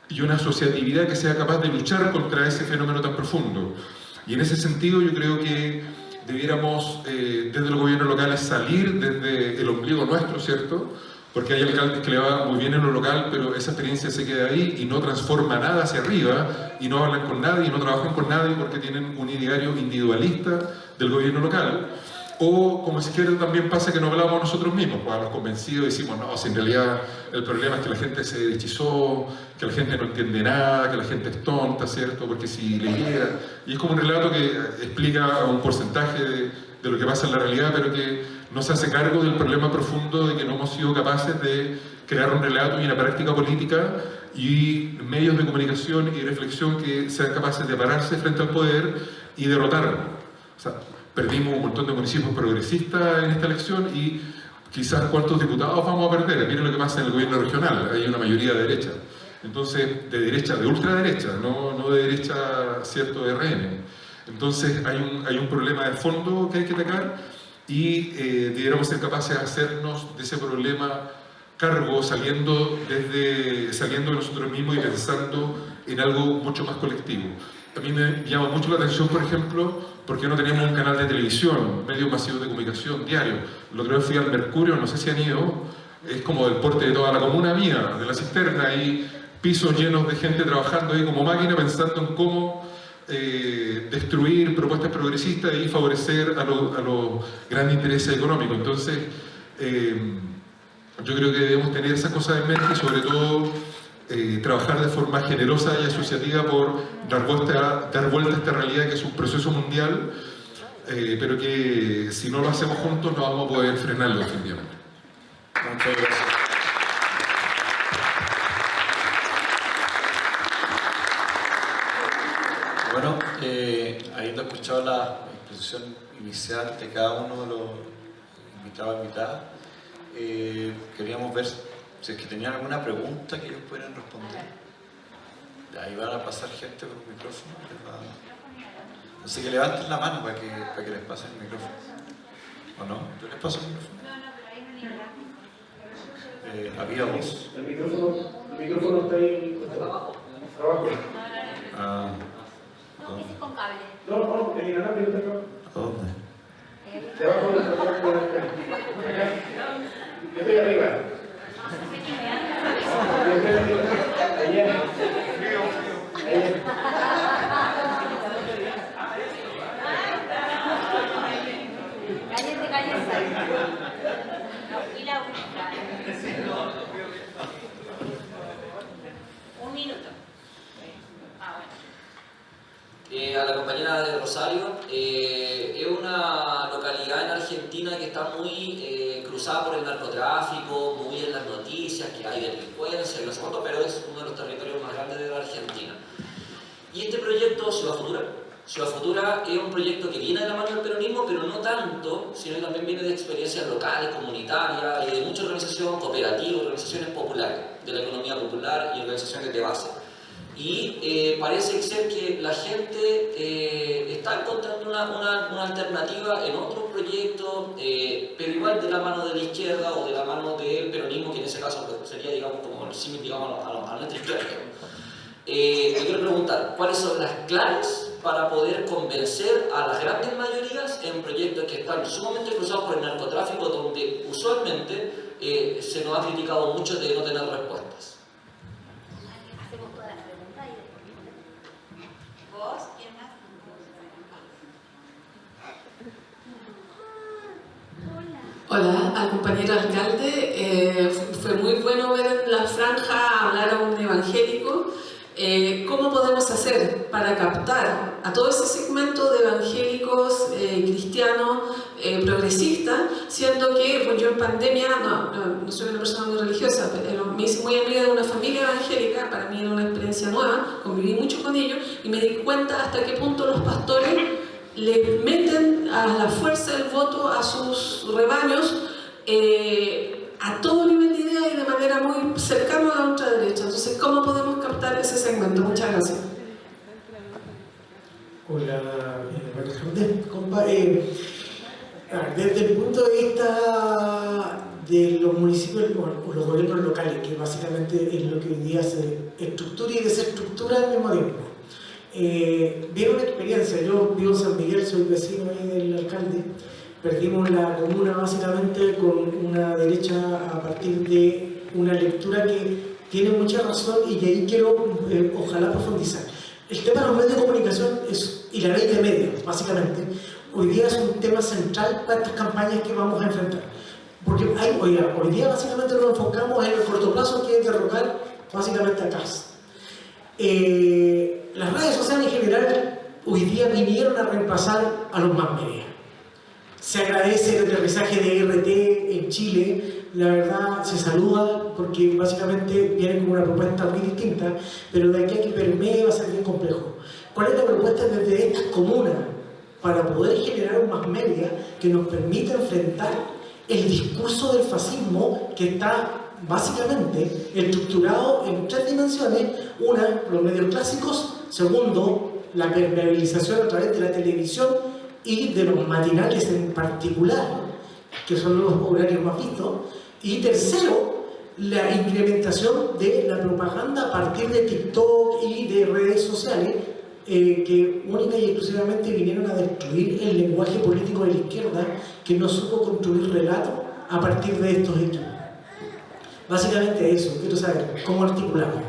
y una asociatividad que sea capaz de luchar contra ese fenómeno tan profundo. Y en ese sentido yo creo que debiéramos, desde los gobiernos locales, salir desde el ombligo nuestro, ¿cierto? Porque hay alcaldes que le va muy bien en lo local, pero esa experiencia se queda ahí y no transforma nada hacia arriba, y no hablan con nadie, y no trabajan con nadie porque tienen un ideario individualista del gobierno local. O, como si quiera, también pasa que no hablamos nosotros mismos, pues a los convencidos decimos, no, si en realidad el problema es que la gente se hechizó, que la gente no entiende nada, que la gente es tonta, ¿cierto? Porque si leyera... Y es como un relato que explica un porcentaje de lo que pasa en la realidad, pero que no se hace cargo del problema profundo de que no hemos sido capaces de crear un relato y una práctica política y medios de comunicación y reflexión que sean capaces de pararse frente al poder y derrotarlo. O sea, perdimos un montón de municipios progresistas en esta elección y quizás cuántos diputados vamos a perder. Miren lo que pasa en el gobierno regional, hay una mayoría de derecha. Entonces, de derecha, de ultraderecha, no de derecha, cierto, de RN. Entonces hay un problema de fondo que hay que atacar y deberíamos ser capaces de hacernos de ese problema cargo saliendo de nosotros mismos y pensando en algo mucho más colectivo. A mí me llama mucho la atención, por ejemplo, porque no teníamos un canal de televisión, medios masivos de comunicación diario. El otro día fui al Mercurio, no sé si han ido, es como del porte de toda la comuna mía, de la cisterna, y pisos llenos de gente trabajando ahí como máquina, pensando en cómo destruir propuestas progresistas y favorecer a los grandes intereses económicos. Entonces, yo creo que debemos tener esas cosas en mente y sobre todo trabajar de forma generosa y asociativa por dar vuelta a esta realidad que es un proceso mundial, pero que si no lo hacemos juntos no vamos a poder frenarlo definitivamente. Muchas gracias. Bueno, habiendo escuchado la exposición inicial de cada uno de los invitados e invitadas. Queríamos ver si es que tenían alguna pregunta que ellos pudieran responder. Ahí van a pasar gente con un micrófono. Así que levanten la mano para que les pasen el micrófono. ¿O no? ¿Yo les paso el micrófono? ¿Había voz? El micrófono está ahí abajo. Ah. No, ese es con cable. No, en la nave está acá. ¿A dónde? Debajo de acá. Yo estoy arriba. Yo estoy arriba. Allá. Cállate. Un minuto. A la compañera de Rosario, es una localidad en Argentina que está muy cruzada por el narcotráfico, muy en las noticias, que hay delincuencia y no sé cuánto, pero es uno de los territorios más grandes de la Argentina. Y este proyecto, Ciudad Futura es un proyecto que viene de la mano del peronismo, pero no tanto, sino que también viene de experiencias locales, comunitarias y de muchas organizaciones cooperativas, organizaciones populares, de la economía popular y organizaciones de base. Y parece ser que la gente está encontrando una alternativa en otros proyectos, pero igual de la mano de la izquierda o de la mano del peronismo, que en ese caso pues, sería, digamos, como el símil, digamos, a nuestra izquierda. Me quiero preguntar, ¿cuáles son las claves para poder convencer a las grandes mayorías en proyectos que están sumamente cruzados por el narcotráfico, donde usualmente se nos ha criticado mucho de no tener respuestas? Hacemos todas las preguntas y después. ¿Vos? ¿Quién más? Hola, al compañero alcalde. Fue muy bueno ver en la franja hablar a un evangélico. ¿Cómo podemos hacer para captar a todo ese segmento de evangélicos, cristianos, progresistas, siendo que pues, yo en pandemia, no soy una persona muy religiosa, pero me hice muy amiga de una familia evangélica, para mí era una experiencia nueva, conviví mucho con ellos y me di cuenta hasta qué punto los pastores le meten a la fuerza el voto a sus rebaños a todo nivel de idea y de manera muy cercana a la ultraderecha. Entonces, ¿cómo podemos captar ese segmento? Muchas gracias. Hola, compa. Desde el punto de vista de los municipios o los gobiernos locales, que básicamente es lo que hoy día se estructura y desestructura al mismo tiempo. Viene una experiencia, yo vivo en San Miguel, soy vecino ahí del alcalde. Perdimos la comuna básicamente con una derecha a partir de una lectura que tiene mucha razón y que ahí quiero ojalá profundizar. El tema de los medios de comunicación y la ley de medios, básicamente, hoy día es un tema central para estas campañas que vamos a enfrentar. Porque hoy día básicamente nos enfocamos en el corto plazo, que es derrocar básicamente a Kast. Las redes sociales en general hoy día vinieron a reemplazar a los más medios. Se agradece el aterrizaje de RT en Chile, la verdad se saluda porque básicamente vienen con una propuesta muy distinta, pero de aquí a que permee va a ser bien complejo. ¿Cuál es la propuesta desde estas comunas para poder generar un más media que nos permita enfrentar el discurso del fascismo que está básicamente estructurado en 3 dimensiones? Una, los medios clásicos; segundo, la permeabilización a través de la televisión y de los matinales en particular, que son los horarios más vistos; y tercero, la incrementación de la propaganda a partir de TikTok y de redes sociales que única y exclusivamente vinieron a destruir el lenguaje político de la izquierda, que no supo construir relatos a partir de estos hechos. Básicamente eso, quiero saber cómo articulamos.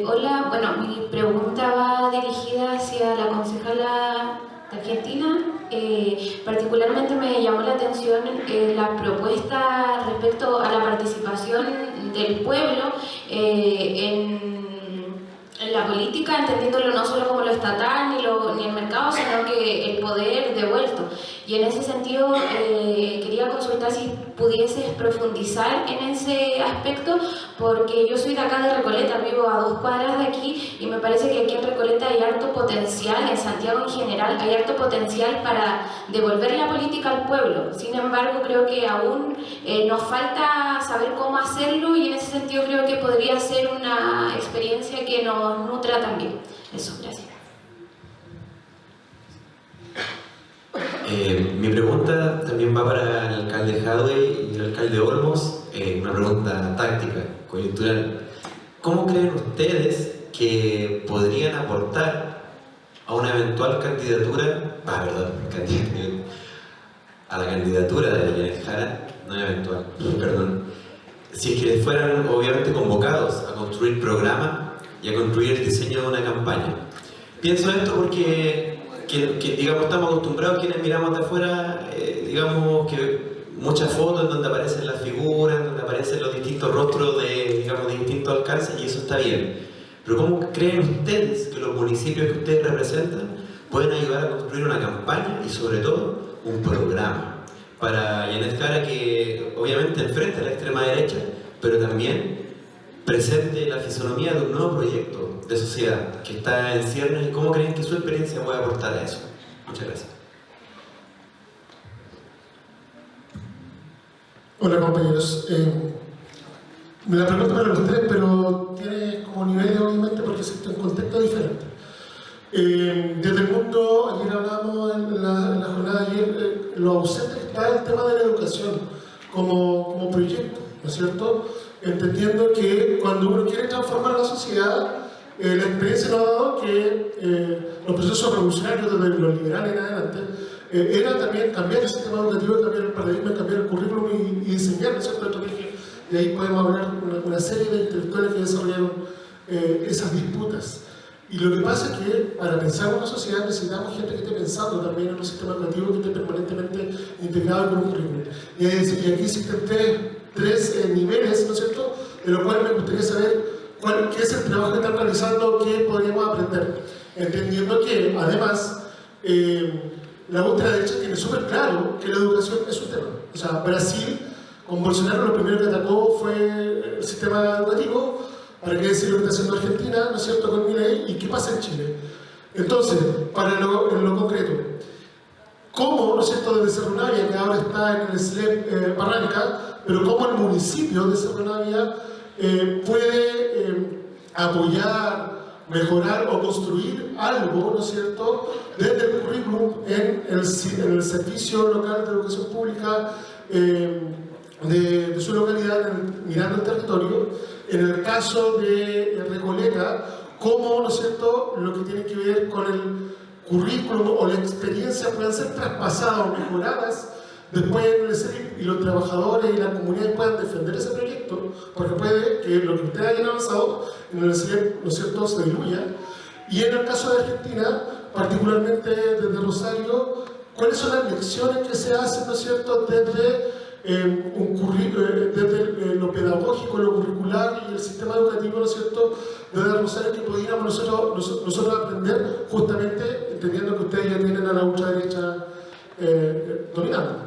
Hola, bueno, mi pregunta va dirigida hacia la concejala de Argentina. Particularmente me llamó la atención la propuesta respecto a la participación del pueblo en la política, entendiéndolo no solo como lo estatal ni el mercado, sino que el poder devuelto. Y en ese sentido quería consultar si pudieses profundizar en ese aspecto, porque yo soy de acá de Recoleta, vivo a 2 cuadras de aquí, y me parece que aquí en Recoleta hay harto potencial, en Santiago en general hay harto potencial para devolver la política al pueblo. Sin embargo, creo que aún nos falta saber cómo hacerlo, y en ese sentido creo que podría ser una experiencia que nos nutra también. Eso, gracias. Mi pregunta también va para el alcalde Jadwe y el alcalde Olmos, una pregunta táctica, coyuntural. ¿Cómo creen ustedes que podrían aportar a una eventual candidatura, a la candidatura de Janet Jara, no eventual, perdón, si es que fueran obviamente convocados a construir programa y a construir el diseño de una campaña? Pienso esto porque digamos, estamos acostumbrados quienes miramos de afuera, digamos que muchas fotos en donde aparecen las figuras, en donde aparecen los distintos rostros de distintos alcances, y eso está bien. Pero ¿cómo creen ustedes que los municipios que ustedes representan pueden ayudar a construir una campaña y sobre todo un programa para Janet Jara, que obviamente enfrenta a la extrema derecha, pero también presente la fisonomía de un nuevo proyecto de sociedad que está en ciernes? ¿Y cómo creen que su experiencia puede aportar a eso? Muchas gracias. Hola compañeros, la pregunta para los tres, pero tiene como nivel obviamente porque existe un contexto diferente. Desde el mundo, ayer hablamos en la jornada de ayer, lo ausente está el tema de la educación como proyecto, ¿no es cierto? Entendiendo que cuando uno quiere transformar la sociedad, la experiencia nos ha dado que los procesos revolucionarios desde los liberales en adelante era también cambiar el sistema educativo, cambiar el paradigma, cambiar el currículum y diseñar, ¿no es cierto?, estrategia. Y ahí podemos hablar de una serie de intelectuales que desarrollaron esas disputas. Y lo que pasa es que para pensar en una sociedad necesitamos gente que esté pensando también en un sistema educativo que esté permanentemente integrado con un currículum. Y aquí existen tres niveles, ¿no es cierto?, de lo cual me gustaría saber qué es el trabajo que están realizando, qué podríamos aprender. Entendiendo que, además, la ultraderecha tiene súper claro que la educación es un tema. O sea, Brasil, con Bolsonaro, lo primero que atacó fue el sistema educativo. ¿Para qué decir lo que está haciendo Argentina, ¿no es cierto?, con Milei? ¿Y qué pasa en Chile? Entonces, en lo concreto, ¿cómo, ¿no es cierto?, desde Cerro Navia, que ahora está en el SLEP Barranca, pero cómo el municipio de Cerro Navia puede apoyar, mejorar o construir algo, ¿no es cierto?, desde el currículum en el servicio local de educación pública de su localidad, mirando el territorio. En el caso de Recoleta, cómo, ¿no es cierto?, lo que tiene que ver con el currículum o la experiencia pueden ser traspasadas o mejoradas después en el CERIP, y los trabajadores y las comunidades puedan defender ese proyecto, porque puede que lo que ustedes hayan avanzado en el CERIP, ¿no es cierto?, se diluya. Y en el caso de Argentina, particularmente desde Rosario, ¿cuáles son las lecciones que se hacen, ¿no es cierto?, desde desde lo pedagógico, lo curricular y el sistema educativo, ¿no es cierto?, desde Rosario, que pudiéramos nosotros aprender, justamente entendiendo que ustedes ya tienen a la ultraderecha dominando?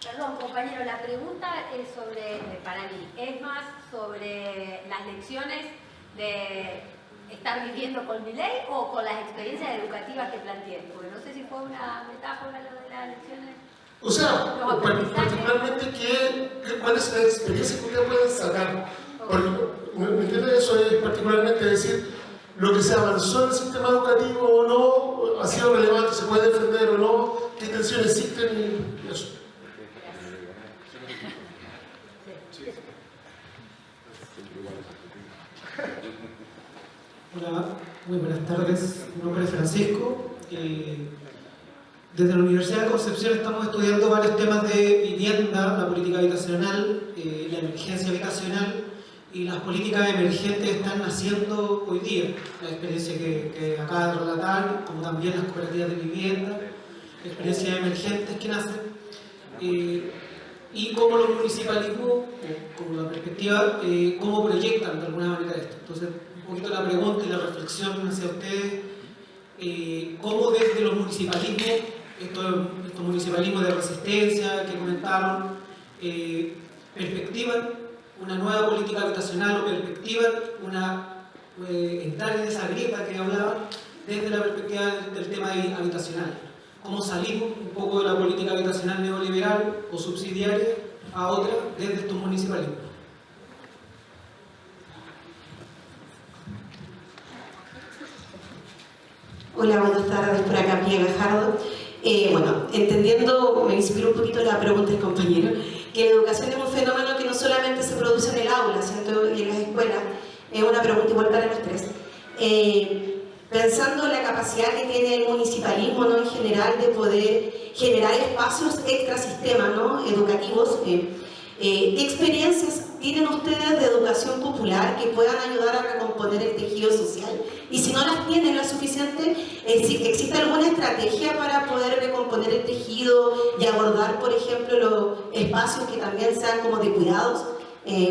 Perdón, compañero, la pregunta es para mí, es más sobre las lecciones de estar viviendo con Milei o con las experiencias educativas que planteé, porque no sé si fue una metáfora lo de las lecciones. O sea, particularmente, ¿cuál es la experiencia que ustedes pueden sacar? Porque, ¿me entiendes? Eso es particularmente decir, lo que se avanzó en el sistema educativo o no, ha sido relevante, se puede defender o no, qué tensiones existen y eso. Hola, muy buenas tardes. Mi nombre es Francisco. Desde la Universidad de Concepción estamos estudiando varios temas de vivienda, la política habitacional, la emergencia habitacional y las políticas emergentes están naciendo hoy día. La experiencia que acaba de relatar, como también las cooperativas de vivienda, experiencias emergentes que nacen. y cómo los municipalismos, como la perspectiva, cómo proyectan de alguna manera esto. Entonces, un poquito la pregunta y la reflexión hacia ustedes, cómo desde los municipalismos, estos municipalismos de resistencia que comentaron, perspectivan una nueva política habitacional o perspectivan entrar en esa grieta que hablaban desde la perspectiva del tema habitacional. Cómo salimos un poco de la política habitacional neoliberal o subsidiaria a otra desde estos municipalismos. Hola, buenas tardes, por acá Pía Gajardo. Bueno, entendiendo, me inspiró un poquito la pregunta del compañero, que la educación es un fenómeno que no solamente se produce en el aula, ¿cierto? Y en las escuelas. Es una pregunta igual para los tres. Pensando en la capacidad que tiene el municipalismo, ¿no?, en general de poder generar espacios extrasistemas, ¿no?, educativos, ¿qué experiencias tienen ustedes de educación popular que puedan ayudar a recomponer el tejido social? Y si no las tienen las suficientes, ¿existe alguna estrategia para poder recomponer el tejido y abordar, por ejemplo, los espacios que también sean como de cuidados,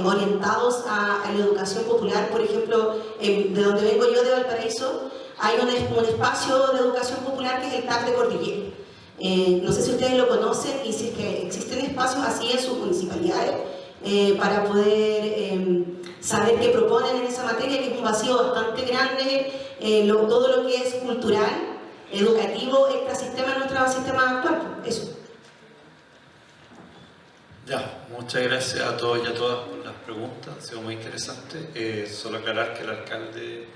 orientados a la educación popular? Por ejemplo, de donde vengo yo, de Valparaíso, hay un espacio de educación popular que es el TAC de Cordillera. No sé si ustedes lo conocen y si es que existen espacios así en sus municipalidades para poder saber qué proponen en esa materia, que es un vacío bastante grande, todo lo que es cultural, educativo, extrasistema en nuestro sistema actual. Eso. Ya, muchas gracias a todos y a todas por las preguntas, ha sido muy interesante. Solo aclarar que el alcalde de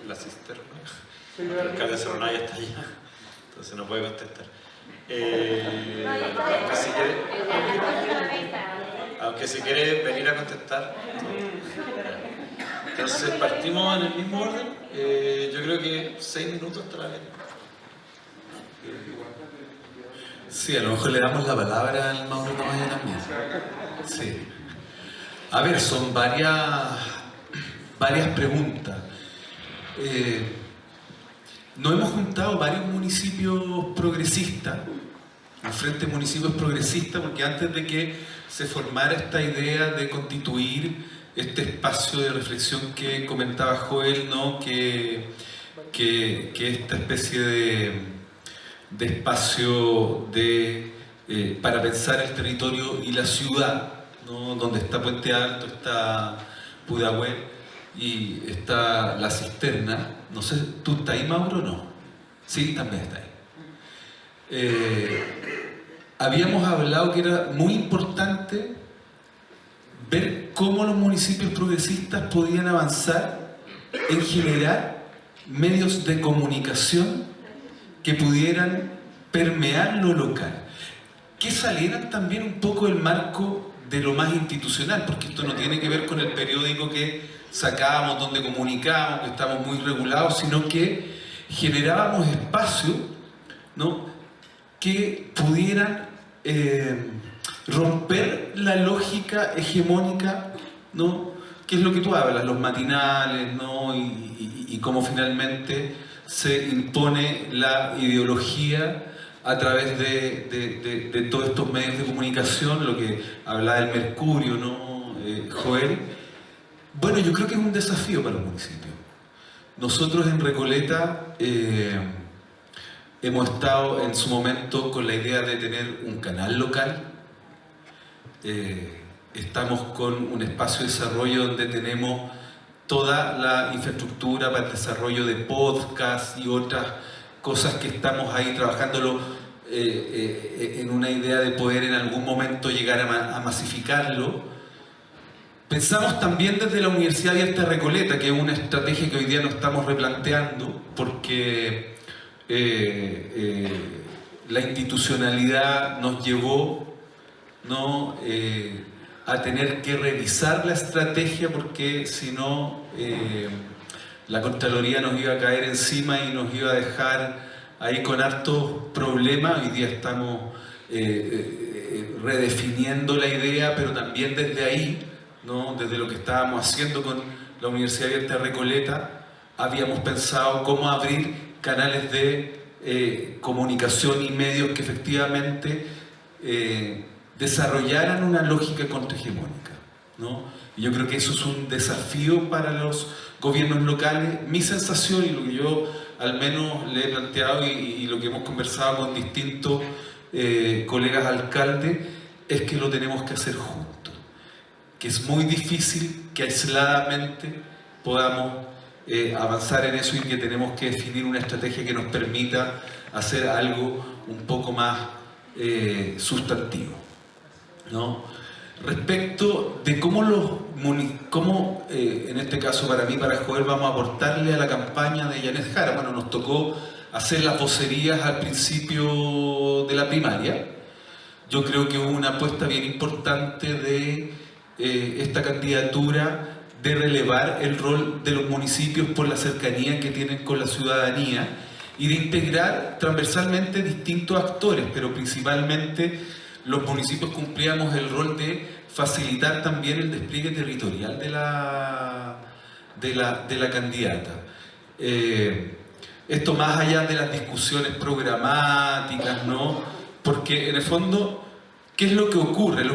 La Cisterna, el alcalde de Cerro Navia está allá, entonces no puede contestar. Aunque si quiere venir a contestar. Entonces partimos en el mismo orden. Yo creo que 6 minutos estará bien. Sí, a lo mejor le damos la palabra al Mauro Tamayo también. Sí. A ver, son varias preguntas. Nos hemos juntado varios municipios progresistas, al Frente de Municipios Progresistas, porque antes de que se formara esta idea de constituir este espacio de reflexión que comentaba Joel, ¿no?, que esta especie de espacio para pensar el territorio y la ciudad, ¿no?, donde está Puente Alto, está Pudahuel y está La Cisterna. No sé, ¿tú estás ahí, Mauro, o no? Sí, también está ahí. Habíamos hablado que era muy importante ver cómo los municipios progresistas podían avanzar en generar medios de comunicación que pudieran permear lo local, que salieran también un poco del marco de lo más institucional, porque esto no tiene que ver con el periódico que sacábamos, donde comunicábamos, que estamos muy regulados, sino que generábamos espacios, ¿no?, que pudieran romper la lógica hegemónica, ¿no?, que es lo que tú hablas, los matinales, ¿no?, y cómo finalmente se impone la ideología a través de todos estos medios de comunicación, lo que hablaba del Mercurio, ¿no?, Joel. Bueno, yo creo que es un desafío para los municipios. Nosotros en Recoleta hemos estado en su momento con la idea de tener un canal local. Estamos con un espacio de desarrollo donde tenemos toda la infraestructura para el desarrollo de podcast y otras cosas que estamos ahí trabajándolo en una idea de poder en algún momento llegar a masificarlo. Pensamos también desde la Universidad Abierta de Recoleta, que es una estrategia que hoy día nos estamos replanteando, porque la institucionalidad nos llevó, ¿no?, a tener que revisar la estrategia, porque si no la Contraloría nos iba a caer encima y nos iba a dejar ahí con hartos problemas. Hoy día estamos redefiniendo la idea, pero también desde ahí, ¿no?, desde lo que estábamos haciendo con la Universidad Abierta de Recoleta, habíamos pensado cómo abrir canales de comunicación y medios que efectivamente desarrollaran una lógica contrahegemónica, ¿no? Y yo creo que eso es un desafío para los gobiernos locales. Mi sensación, y lo que yo al menos le he planteado y lo que hemos conversado con distintos colegas alcaldes, es que lo tenemos que hacer juntos, que es muy difícil que aisladamente podamos avanzar en eso, y que tenemos que definir una estrategia que nos permita hacer algo un poco más sustantivo, ¿no? Respecto de cómo en este caso para mí, para Joel, vamos a aportarle a la campaña de Yanet Jara. Bueno, nos tocó hacer las vocerías al principio de la primaria. Yo creo que hubo una apuesta bien importante de esta candidatura de relevar el rol de los municipios por la cercanía que tienen con la ciudadanía y de integrar transversalmente distintos actores, pero principalmente los municipios cumplíamos el rol de facilitar también el despliegue territorial de la candidata. Esto más allá de las discusiones programáticas, ¿no? Porque en el fondo, ¿qué es lo que ocurre?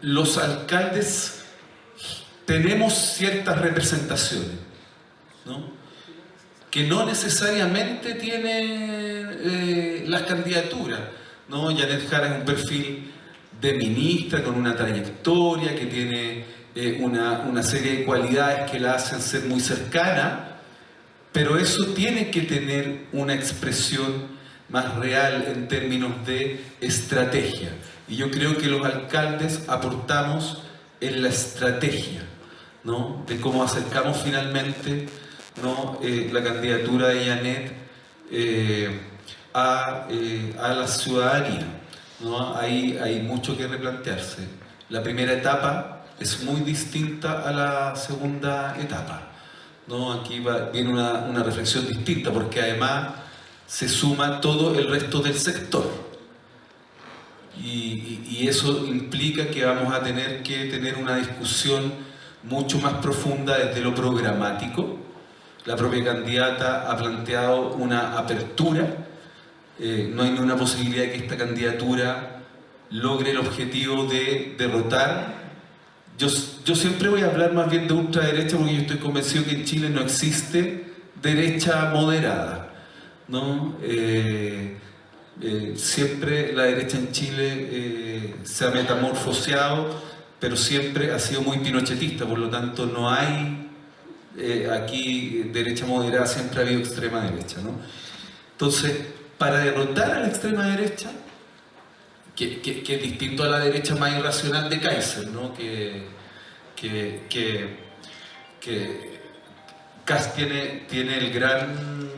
Los alcaldes tenemos ciertas representaciones, ¿no? Que no necesariamente tienen las candidaturas, ¿no? Yanet Jara es un perfil de ministra con una trayectoria, que tiene una serie de cualidades que la hacen ser muy cercana, pero eso tiene que tener una expresión más real en términos de estrategia. Y yo creo que los alcaldes aportamos en la estrategia, ¿no? De cómo acercamos finalmente, ¿no? La candidatura de Yanet a la ciudadanía, ¿no? Hay mucho que replantearse. La primera etapa es muy distinta a la segunda etapa, ¿no? Aquí viene una reflexión distinta, porque además se suma todo el resto del sector. Y eso implica que vamos a tener que tener una discusión mucho más profunda desde lo programático. La propia candidata ha planteado una apertura. No hay ninguna posibilidad de que esta candidatura logre el objetivo de derrotar. Yo siempre voy a hablar más bien de ultraderecha, porque yo estoy convencido que en Chile no existe derecha moderada, ¿no? Siempre la derecha en Chile se ha metamorfoseado, pero siempre ha sido muy pinochetista, por lo tanto no hay aquí derecha moderada, siempre ha habido extrema derecha, ¿no? Entonces, para derrotar a la extrema derecha, que es distinto a la derecha más irracional de Kaiser, ¿no? Que Kast tiene el gran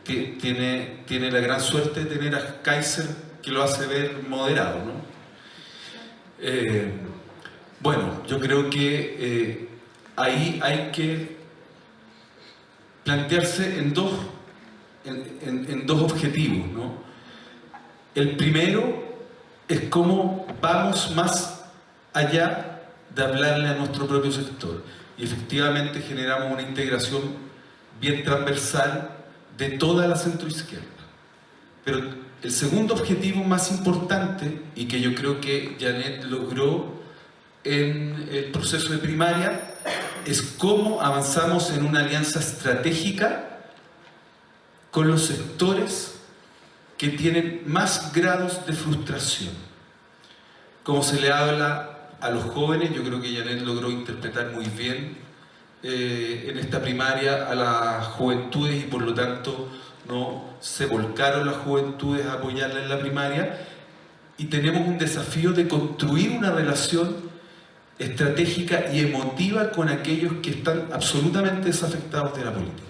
tiene la gran suerte de tener a Kaiser, que lo hace ver moderado, ¿no? Bueno, yo creo que ahí hay que plantearse en dos objetivos, ¿no? El primero es cómo vamos más allá de hablarle a nuestro propio sector, y efectivamente generamos una integración bien transversal de toda la centroizquierda. Pero el segundo objetivo más importante, y que yo creo que Yanet logró en el proceso de primaria, es cómo avanzamos en una alianza estratégica con los sectores que tienen más grados de frustración. Como se le habla a los jóvenes, yo creo que Yanet logró interpretar muy bien en esta primaria a las juventudes, y por lo tanto no se volcaron las juventudes a apoyarla en la primaria, y tenemos un desafío de construir una relación estratégica y emotiva con aquellos que están absolutamente desafectados de la política.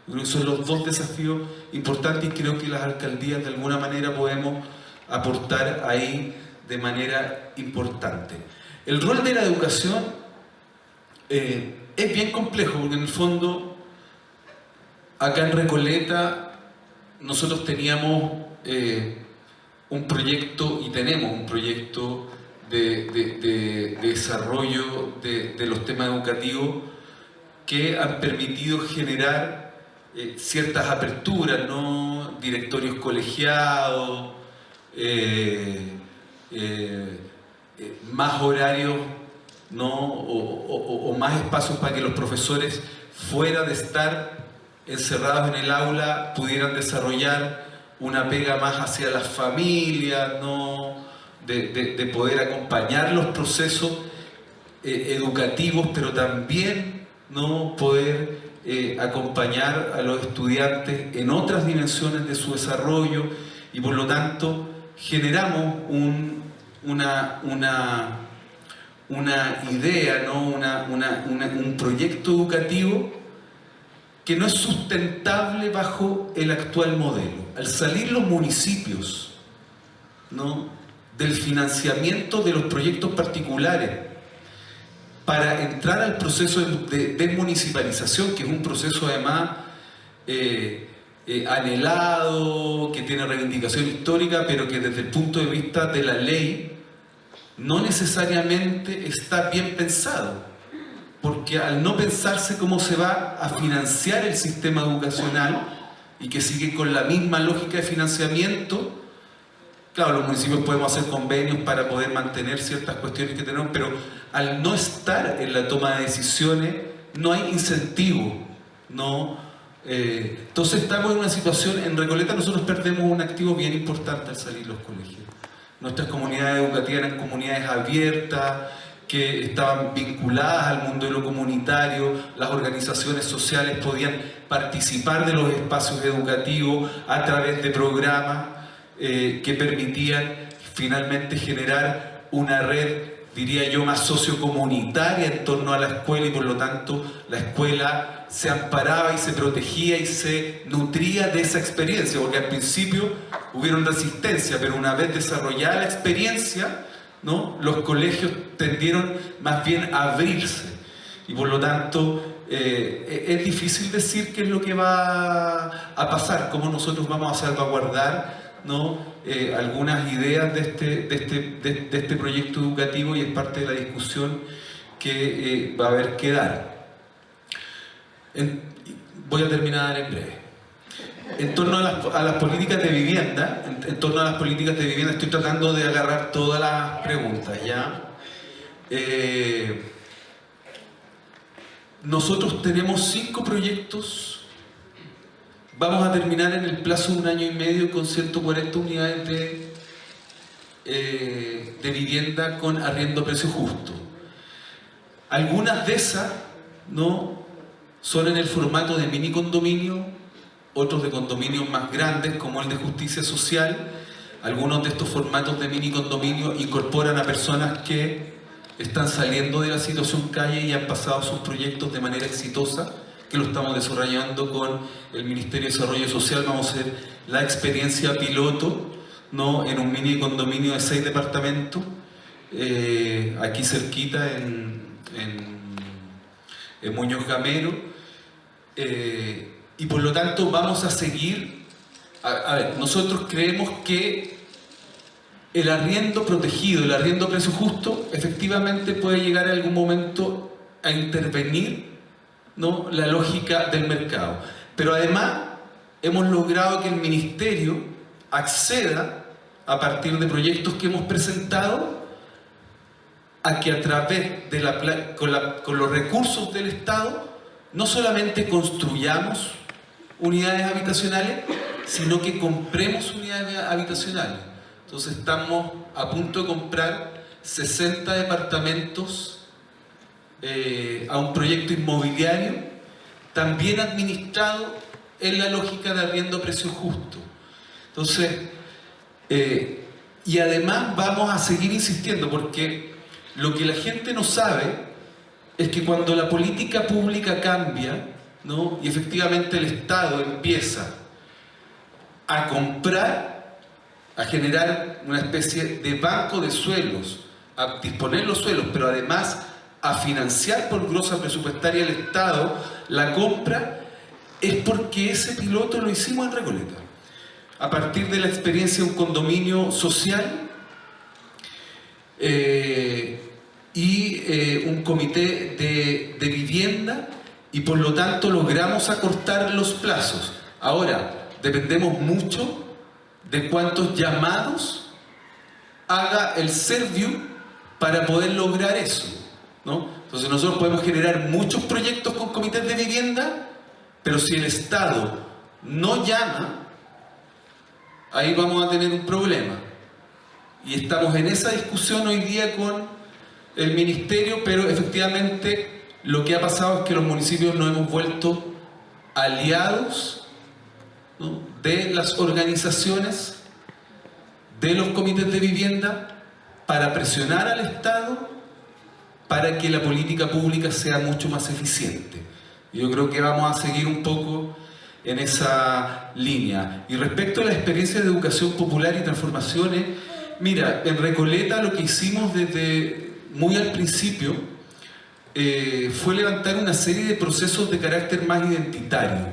Yo creo que son los dos desafíos importantes, y creo que las alcaldías de alguna manera podemos aportar ahí de manera importante. El rol de la educación es bien complejo, porque en el fondo acá en Recoleta nosotros teníamos un proyecto, y tenemos un proyecto de desarrollo de los temas educativos que han permitido generar ciertas aperturas, ¿no? Directorios colegiados, más horarios, ¿no? o más espacios para que los profesores, fuera de estar encerrados en el aula, pudieran desarrollar una pega más hacia las familias, ¿no? de poder acompañar los procesos educativos, pero también, ¿no? poder acompañar a los estudiantes en otras dimensiones de su desarrollo, y por lo tanto generamos una idea, ¿no? un proyecto educativo que no es sustentable bajo el actual modelo. Al salir los municipios, ¿no? del financiamiento de los proyectos particulares para entrar al proceso de desmunicipalización, que es un proceso además anhelado, que tiene reivindicación histórica, pero que desde el punto de vista de la ley no necesariamente está bien pensado, porque al no pensarse cómo se va a financiar el sistema educacional y que sigue con la misma lógica de financiamiento, claro, los municipios podemos hacer convenios para poder mantener ciertas cuestiones que tenemos, pero al no estar en la toma de decisiones no hay incentivo, ¿no? Entonces estamos en una situación, en Recoleta nosotros perdemos un activo bien importante al salir los colegios. Nuestras comunidades educativas eran comunidades abiertas, que estaban vinculadas al mundo de lo comunitario, las organizaciones sociales podían participar de los espacios educativos a través de programas que permitían finalmente generar una red, diría yo, más sociocomunitaria en torno a la escuela, y por lo tanto la escuela se amparaba y se protegía y se nutría de esa experiencia, porque al principio hubieron resistencia, pero una vez desarrollada la experiencia, ¿no? los colegios tendieron más bien a abrirse, y por lo tanto es difícil decir qué es lo que va a pasar, cómo nosotros vamos a salvaguardar, ¿no? algunas ideas de este proyecto educativo, y es parte de la discusión que va a haber que dar. Voy a terminar en breve. En torno a las políticas de vivienda, estoy tratando de agarrar todas las preguntas, ¿ya? Nosotros tenemos 5 proyectos. Vamos a terminar en el plazo de 1 año y medio con 140 unidades de vivienda con arriendo a precio justo. Algunas de esas, ¿no? son en el formato de mini condominio, otros de condominios más grandes como el de justicia social. Algunos de estos formatos de mini condominio incorporan a personas que están saliendo de la situación calle y han pasado sus proyectos de manera exitosa, que lo estamos desarrollando con el Ministerio de Desarrollo Social. Vamos a hacer la experiencia piloto, ¿no? en un mini condominio de 6 departamentos, aquí cerquita en Muñoz Gamero, y por lo tanto vamos a seguir. A ver, nosotros creemos que el arriendo protegido, el arriendo a precio justo, efectivamente puede llegar en algún momento a intervenir, ¿no? la lógica del mercado. Pero además hemos logrado que el Ministerio acceda, a partir de proyectos que hemos presentado, a que a través de con los recursos del Estado no solamente construyamos unidades habitacionales, sino que compremos unidades habitacionales. Entonces estamos a punto de comprar 60 departamentos a un proyecto inmobiliario también administrado en la lógica de arriendo a precio justo. Entonces, y además vamos a seguir insistiendo, porque lo que la gente no sabe es que cuando la política pública cambia, ¿no? y efectivamente el Estado empieza a comprar, a generar una especie de banco de suelos, a disponer los suelos, pero además a financiar por grosa presupuestaria el Estado la compra, es porque ese piloto lo hicimos en Recoleta. A partir de la experiencia de un condominio social y un comité de vivienda, y por lo tanto logramos acortar los plazos. Ahora, dependemos mucho de cuántos llamados haga el Serviu para poder lograr eso, ¿no? Entonces nosotros podemos generar muchos proyectos con comités de vivienda, pero si el Estado no llama, ahí vamos a tener un problema. Y estamos en esa discusión hoy día con el Ministerio, pero efectivamente lo que ha pasado es que los municipios nos hemos vuelto aliados, ¿no?, de las organizaciones, de los comités de vivienda, para presionar al Estado para que la política pública sea mucho más eficiente. Yo creo que vamos a seguir un poco en esa línea. Y respecto a la experiencia de educación popular y transformaciones, mira, en Recoleta lo que hicimos desde muy al principio fue levantar una serie de procesos de carácter más identitario,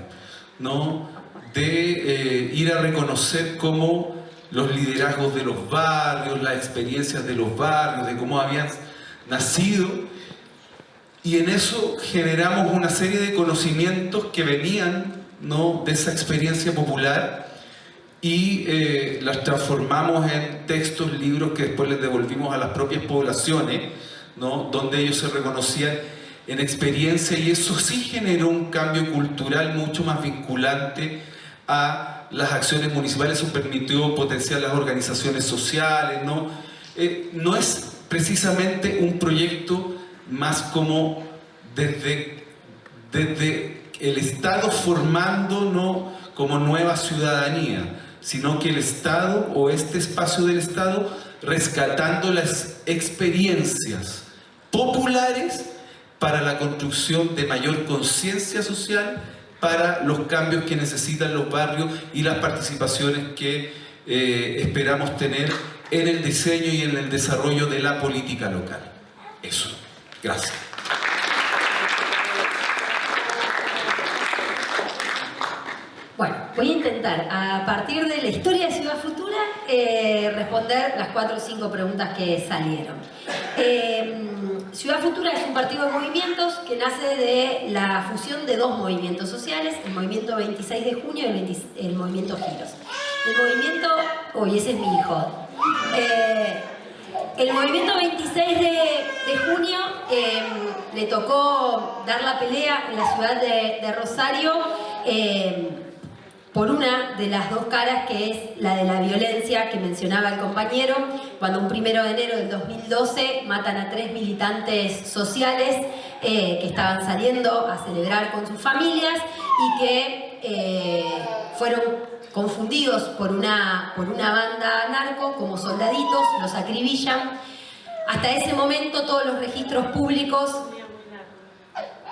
¿no? De ir a reconocer cómo los liderazgos de los barrios, las experiencias de los barrios, de cómo habían nacido, y en eso generamos una serie de conocimientos que venían, ¿no?, de esa experiencia popular, y las transformamos en textos, libros que después les devolvimos a las propias poblaciones, ¿no?, donde ellos se reconocían en experiencia, y eso sí generó un cambio cultural mucho más vinculante a las acciones municipales. Eso permitió potenciar las organizaciones sociales, ¿no? No es precisamente un proyecto más como desde el Estado formando, ¿no?, como nueva ciudadanía, sino que el Estado, o este espacio del Estado, rescatando las experiencias populares para la construcción de mayor conciencia social, para los cambios que necesitan los barrios y las participaciones que esperamos tener en el diseño y en el desarrollo de la política local. Eso. Gracias. Bueno, voy a intentar, a partir de la historia de Ciudad Futura, responder las 4 o 5 preguntas que salieron. Ciudad Futura es un partido de movimientos que nace de la fusión de 2 movimientos sociales, el movimiento 26 de junio y el movimiento Giros. El movimiento... Uy, ese es mi hijo. El movimiento 26 de junio le tocó dar la pelea en la ciudad de Rosario por una de las 2 caras, que es la de la violencia que mencionaba el compañero, cuando un 1 de enero del 2012 matan a 3 militantes sociales que estaban saliendo a celebrar con sus familias y que fueron confundidos por una banda narco como soldaditos, los acribillan. Hasta ese momento todos los registros públicos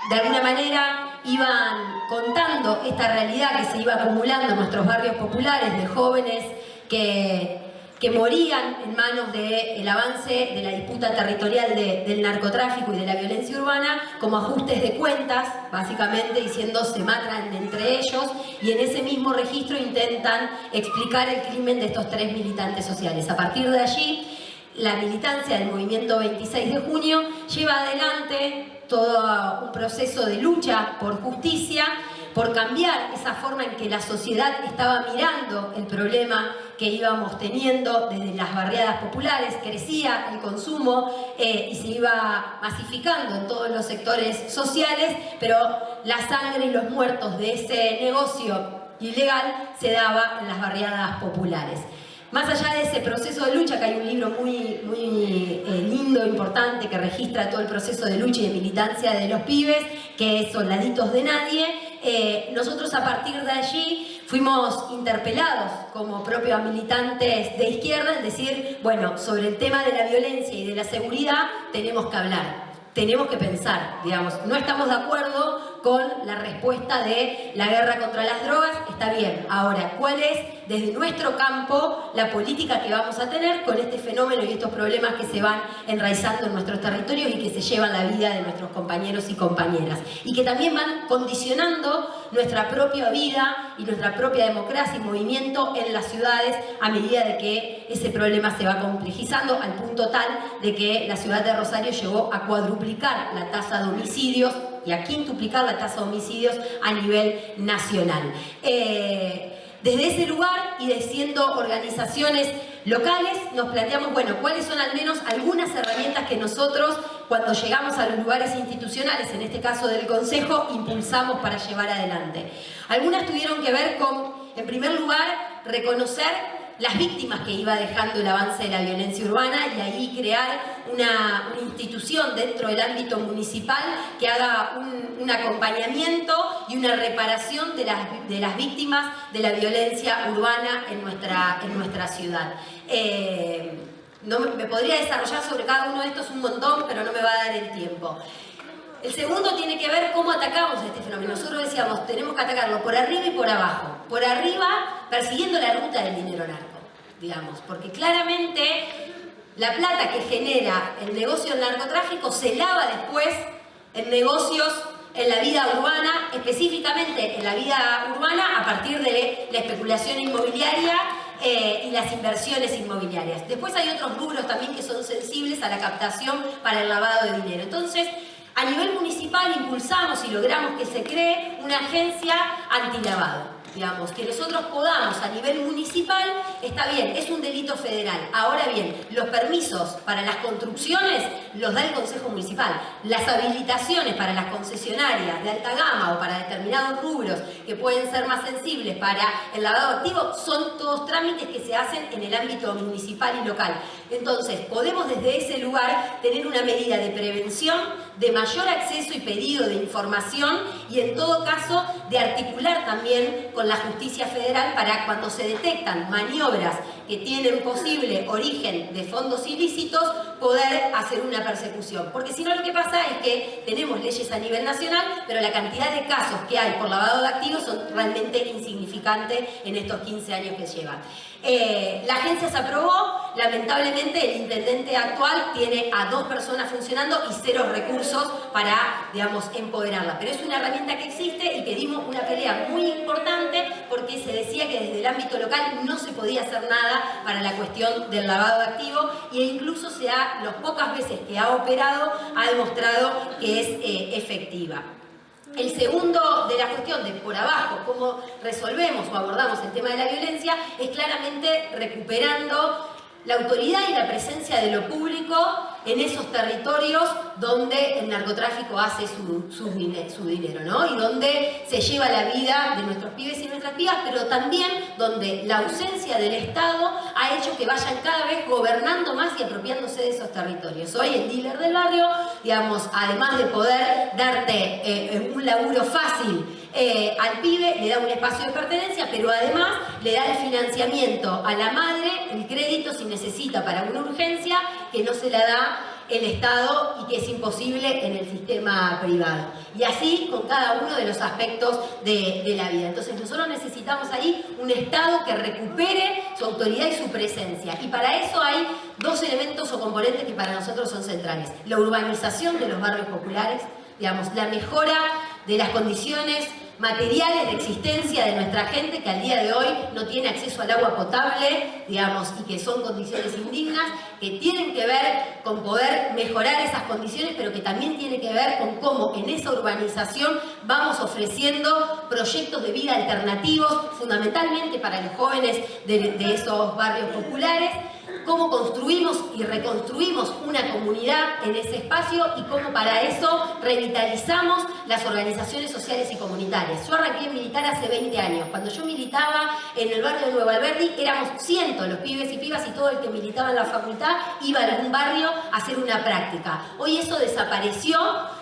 de alguna manera iban contando esta realidad que se iba acumulando en nuestros barrios populares, de jóvenes que morían en manos del avance de la disputa territorial del narcotráfico y de la violencia urbana, como ajustes de cuentas, básicamente diciendo se matan entre ellos, y en ese mismo registro intentan explicar el crimen de estos 3 militantes sociales. A partir de allí, la militancia del movimiento 26 de junio lleva adelante todo un proceso de lucha por justicia, por cambiar esa forma en que la sociedad estaba mirando el problema que íbamos teniendo desde las barriadas populares. Crecía el consumo y se iba masificando en todos los sectores sociales, pero la sangre y los muertos de ese negocio ilegal se daba en las barriadas populares. Más allá de ese proceso de lucha, que hay un libro muy lindo, importante, que registra todo el proceso de lucha y de militancia de los pibes, que es Soldaditos de Nadie, nosotros a partir de allí fuimos interpelados como propios militantes de izquierda, es decir, bueno, sobre el tema de la violencia y de la seguridad tenemos que hablar, tenemos que pensar, digamos, no estamos de acuerdo con la respuesta de la guerra contra las drogas, está bien. Ahora, ¿cuál es desde nuestro campo la política que vamos a tener con este fenómeno y estos problemas que se van enraizando en nuestros territorios y que se llevan la vida de nuestros compañeros y compañeras? Y que también van condicionando nuestra propia vida y nuestra propia democracia y movimiento en las ciudades a medida de que ese problema se va complejizando, al punto tal de que la ciudad de Rosario llegó a cuadruplicar la tasa de homicidios y a quintuplicar la tasa de homicidios a nivel nacional. Desde ese lugar y de siendo organizaciones locales nos planteamos, bueno, cuáles son al menos algunas herramientas que nosotros, cuando llegamos a los lugares institucionales, en este caso del Consejo, impulsamos para llevar adelante. Algunas tuvieron que ver con, en primer lugar, reconocer las víctimas que iba dejando el avance de la violencia urbana y ahí crear una institución dentro del ámbito municipal que haga un acompañamiento y una reparación de las víctimas de la violencia urbana en nuestra ciudad. Me podría desarrollar sobre cada uno de estos un montón, pero no me va a dar el tiempo. El segundo tiene que ver cómo atacamos este fenómeno. Nosotros decíamos, tenemos que atacarlo por arriba y por abajo. Por arriba, persiguiendo la ruta del dinero narco, digamos, porque claramente la plata que genera el negocio del narcotráfico se lava después en negocios en la vida urbana, específicamente en la vida urbana a partir de la especulación inmobiliaria y las inversiones inmobiliarias. Después hay otros rubros también que son sensibles a la captación para el lavado de dinero. Entonces, a nivel municipal impulsamos y logramos que se cree una agencia antilavado. Digamos, que nosotros podamos a nivel municipal, está bien, es un delito federal. Ahora bien, los permisos para las construcciones los da el Consejo Municipal. Las habilitaciones para las concesionarias de alta gama o para determinados rubros que pueden ser más sensibles para el lavado activo son todos trámites que se hacen en el ámbito municipal y local. Entonces, podemos desde ese lugar tener una medida de prevención, de mayor acceso y pedido de información y en todo caso de articular también con la justicia federal para cuando se detectan maniobras que tienen posible origen de fondos ilícitos poder hacer una persecución. Porque si no lo que pasa es que tenemos leyes a nivel nacional, pero la cantidad de casos que hay por lavado de activos son realmente insignificantes en estos 15 años que llevan. La agencia se aprobó, lamentablemente el intendente actual tiene a 2 personas funcionando y 0 recursos para, digamos, empoderarla. Pero es una herramienta que existe y que dimos una pelea muy importante porque se decía que desde el ámbito local no se podía hacer nada para la cuestión del lavado de activos e incluso las pocas veces que ha operado ha demostrado que es efectiva. El segundo de la cuestión de por abajo, cómo resolvemos o abordamos el tema de la violencia, es claramente recuperando la autoridad y la presencia de lo público en esos territorios donde el narcotráfico hace su dinero, ¿no? Y donde se lleva la vida de nuestros pibes y nuestras pibas, pero también donde la ausencia del Estado ha hecho que vayan cada vez gobernando más y apropiándose de esos territorios. Hoy el dealer del barrio, digamos, además de poder darte un laburo fácil al pibe, le da un espacio de pertenencia, pero además le da el financiamiento a la madre, el crédito si necesita para una urgencia, que no se la da el Estado y que es imposible en el sistema privado. Y así con cada uno de los aspectos de la vida. Entonces nosotros necesitamos ahí un Estado que recupere su autoridad y su presencia. Y para eso hay 2 elementos o componentes que para nosotros son centrales. La urbanización de los barrios populares, digamos, la mejora de las condiciones materiales de existencia de nuestra gente que al día de hoy no tiene acceso al agua potable, digamos, y que son condiciones indignas, que tienen que ver con poder mejorar esas condiciones, pero que también tiene que ver con cómo en esa urbanización vamos ofreciendo proyectos de vida alternativos, fundamentalmente para los jóvenes de esos barrios populares, cómo construimos y reconstruimos una comunidad en ese espacio y cómo para eso revitalizamos las organizaciones sociales y comunitarias. Yo arranqué en militar hace 20 años. Cuando yo militaba en el barrio de Nueva Alberdi, éramos cientos los pibes y pibas y todo el que militaba en la facultad iba a algún barrio a hacer una práctica. Hoy eso desapareció,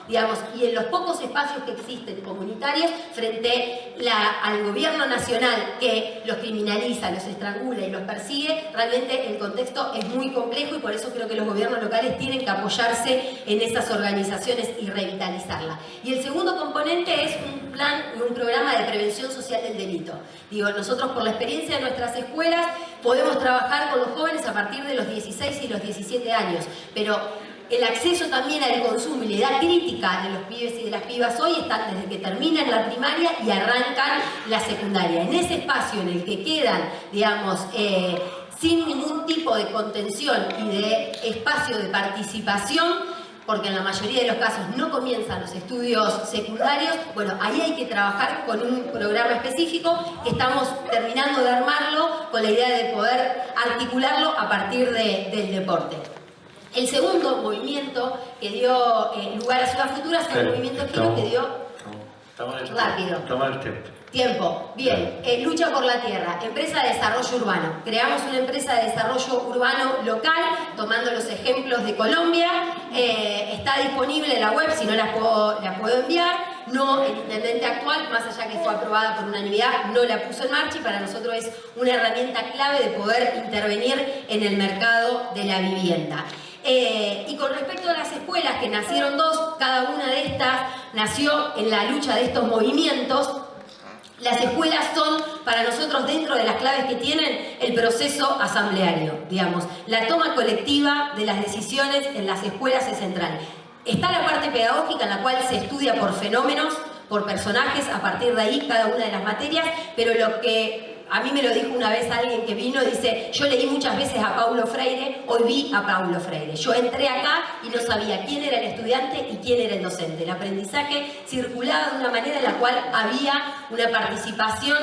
digamos, y en los pocos espacios que existen comunitarios frente al gobierno nacional que los criminaliza, los estrangula y los persigue, realmente el contexto es muy complejo y por eso creo que los gobiernos locales tienen que apoyarse en esas organizaciones y revitalizarlas. Y el segundo componente es un plan y un programa de prevención social del delito. Digo, nosotros por la experiencia de nuestras escuelas podemos trabajar con los jóvenes a partir de los 16 y los 17 años, pero el acceso también al consumo y la edad crítica de los pibes y de las pibas hoy están desde que terminan la primaria y arrancan la secundaria. En ese espacio en el que quedan, digamos, sin ningún tipo de contención y de espacio de participación, porque en la mayoría de los casos no comienzan los estudios secundarios, bueno, ahí hay que trabajar con un programa específico que estamos terminando de armarlo con la idea de poder articularlo a partir del deporte. El segundo movimiento que dio lugar a Ciudad Futura es el movimiento Giro que dio rápido. Toma el tiempo. Tiempo, bien. Lucha por la tierra, empresa de desarrollo urbano. Creamos una empresa de desarrollo urbano local, tomando los ejemplos de Colombia. Está disponible en la web, si no la puedo enviar. No, el intendente actual, más allá que fue aprobada por unanimidad, no la puso en marcha y para nosotros es una herramienta clave de poder intervenir en el mercado de la vivienda. Y con respecto a las escuelas, que nacieron dos, cada una de estas nació en la lucha de estos movimientos. Las escuelas son, para nosotros, dentro de las claves que tienen, el proceso asambleario, digamos. La toma colectiva de las decisiones en las escuelas es central. Está la parte pedagógica en la cual se estudia por fenómenos, por personajes, a partir de ahí cada una de las materias, pero lo que a mí me lo dijo una vez alguien que vino, dice, yo leí muchas veces a Paulo Freire, hoy vi a Paulo Freire. Yo entré acá y no sabía quién era el estudiante y quién era el docente. El aprendizaje circulaba de una manera en la cual había una participación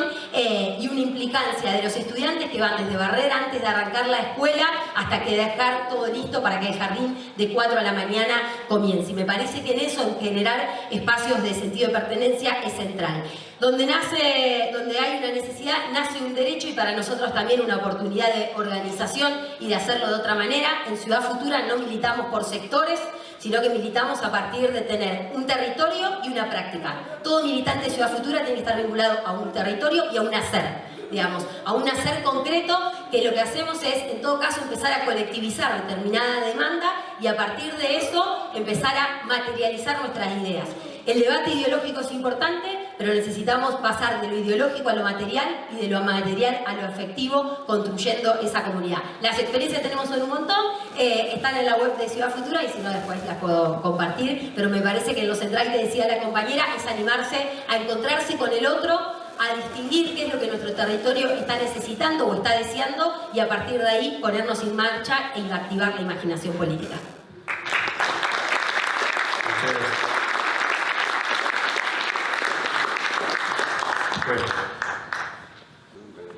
y una implicancia de los estudiantes que van desde barrer antes de arrancar la escuela hasta que dejar todo listo para que el jardín de 4 a la mañana comience. Y me parece que en eso, en generar espacios de sentido de pertenencia, es central. Donde hay una necesidad, nace un derecho y para nosotros también una oportunidad de organización y de hacerlo de otra manera. En Ciudad Futura no militamos por sectores, sino que militamos a partir de tener un territorio y una práctica. Todo militante de Ciudad Futura tiene que estar vinculado a un territorio y a un hacer, digamos, a un hacer concreto, que lo que hacemos es, en todo caso, empezar a colectivizar determinada demanda y a partir de eso empezar a materializar nuestras ideas. El debate ideológico es importante, pero necesitamos pasar de lo ideológico a lo material y de lo material a lo efectivo, construyendo esa comunidad. Las experiencias tenemos son un montón, están en la web de Ciudad Futura y si no después las puedo compartir, pero me parece que lo central que decía la compañera es animarse a encontrarse con el otro, a distinguir qué es lo que nuestro territorio está necesitando o está deseando y a partir de ahí ponernos en marcha e activar la imaginación política.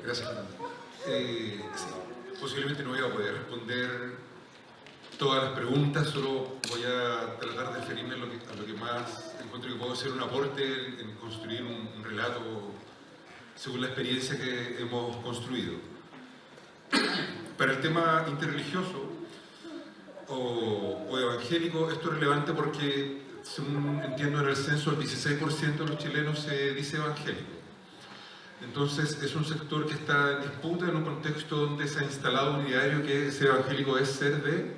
Gracias, Fernando. Sí, posiblemente no voy a poder responder todas las preguntas, solo voy a tratar de referirme a lo que más encuentro que puedo hacer un aporte en construir un relato según la experiencia que hemos construido. Para el tema interreligioso o evangélico, esto es relevante porque, según entiendo en el censo, el 16% de los chilenos se dice evangélico. Entonces es un sector que está en disputa en un contexto donde se ha instalado un ideario que ser evangélico es ser de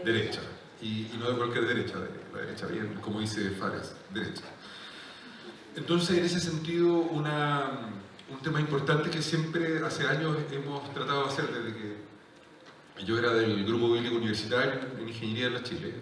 derecha, y no de cualquier derecha, de la derecha bien, como dice Fares, derecha. Entonces, en ese sentido, un tema importante que siempre hace años hemos tratado de hacer desde que yo era del grupo bíblico universitario en Ingeniería de la Chile,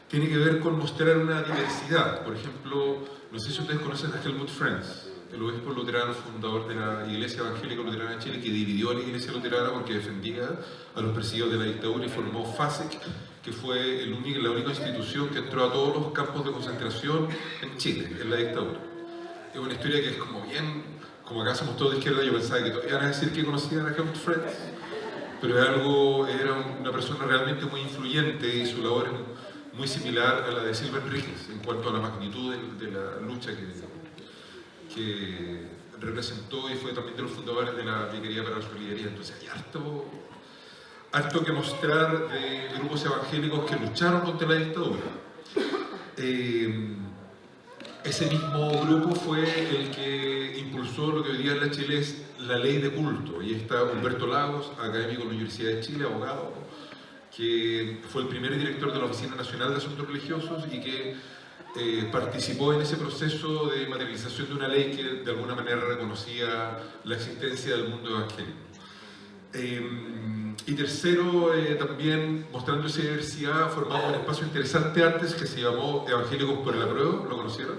tiene que ver con mostrar una diversidad. Por ejemplo, no sé si ustedes conocen a Helmut Franz, el obispo luterano fundador de la Iglesia Evangélica Luterana de Chile, que dividió a la Iglesia Luterana porque defendía a los perseguidos de la dictadura y formó FASEC, que fue la única institución que entró a todos los campos de concentración en Chile, en la dictadura. Es una historia que es como bien, como acá somos todos de izquierda, yo pensaba que todavía iban a decir que conocían a Helmut Franz, pero era una persona realmente muy influyente y su labor es muy similar a la de Silva Enríquez en cuanto a la magnitud de la lucha que representó y fue también de los fundadores de la Vicaría para la Solidaridad. Entonces hay harto que mostrar de grupos evangélicos que lucharon contra la dictadura. Ese mismo grupo fue el que impulsó lo que hoy día en la Chile es la ley de culto, y está Humberto Lagos, académico de la Universidad de Chile, abogado, que fue el primer director de la Oficina Nacional de Asuntos Religiosos y que participó en ese proceso de materialización de una ley que de alguna manera reconocía la existencia del mundo evangélico. Y tercero, también mostrando esa diversidad, formamos un espacio interesante antes que se llamó Evangélicos por el Apruebo. ¿Lo conocieron?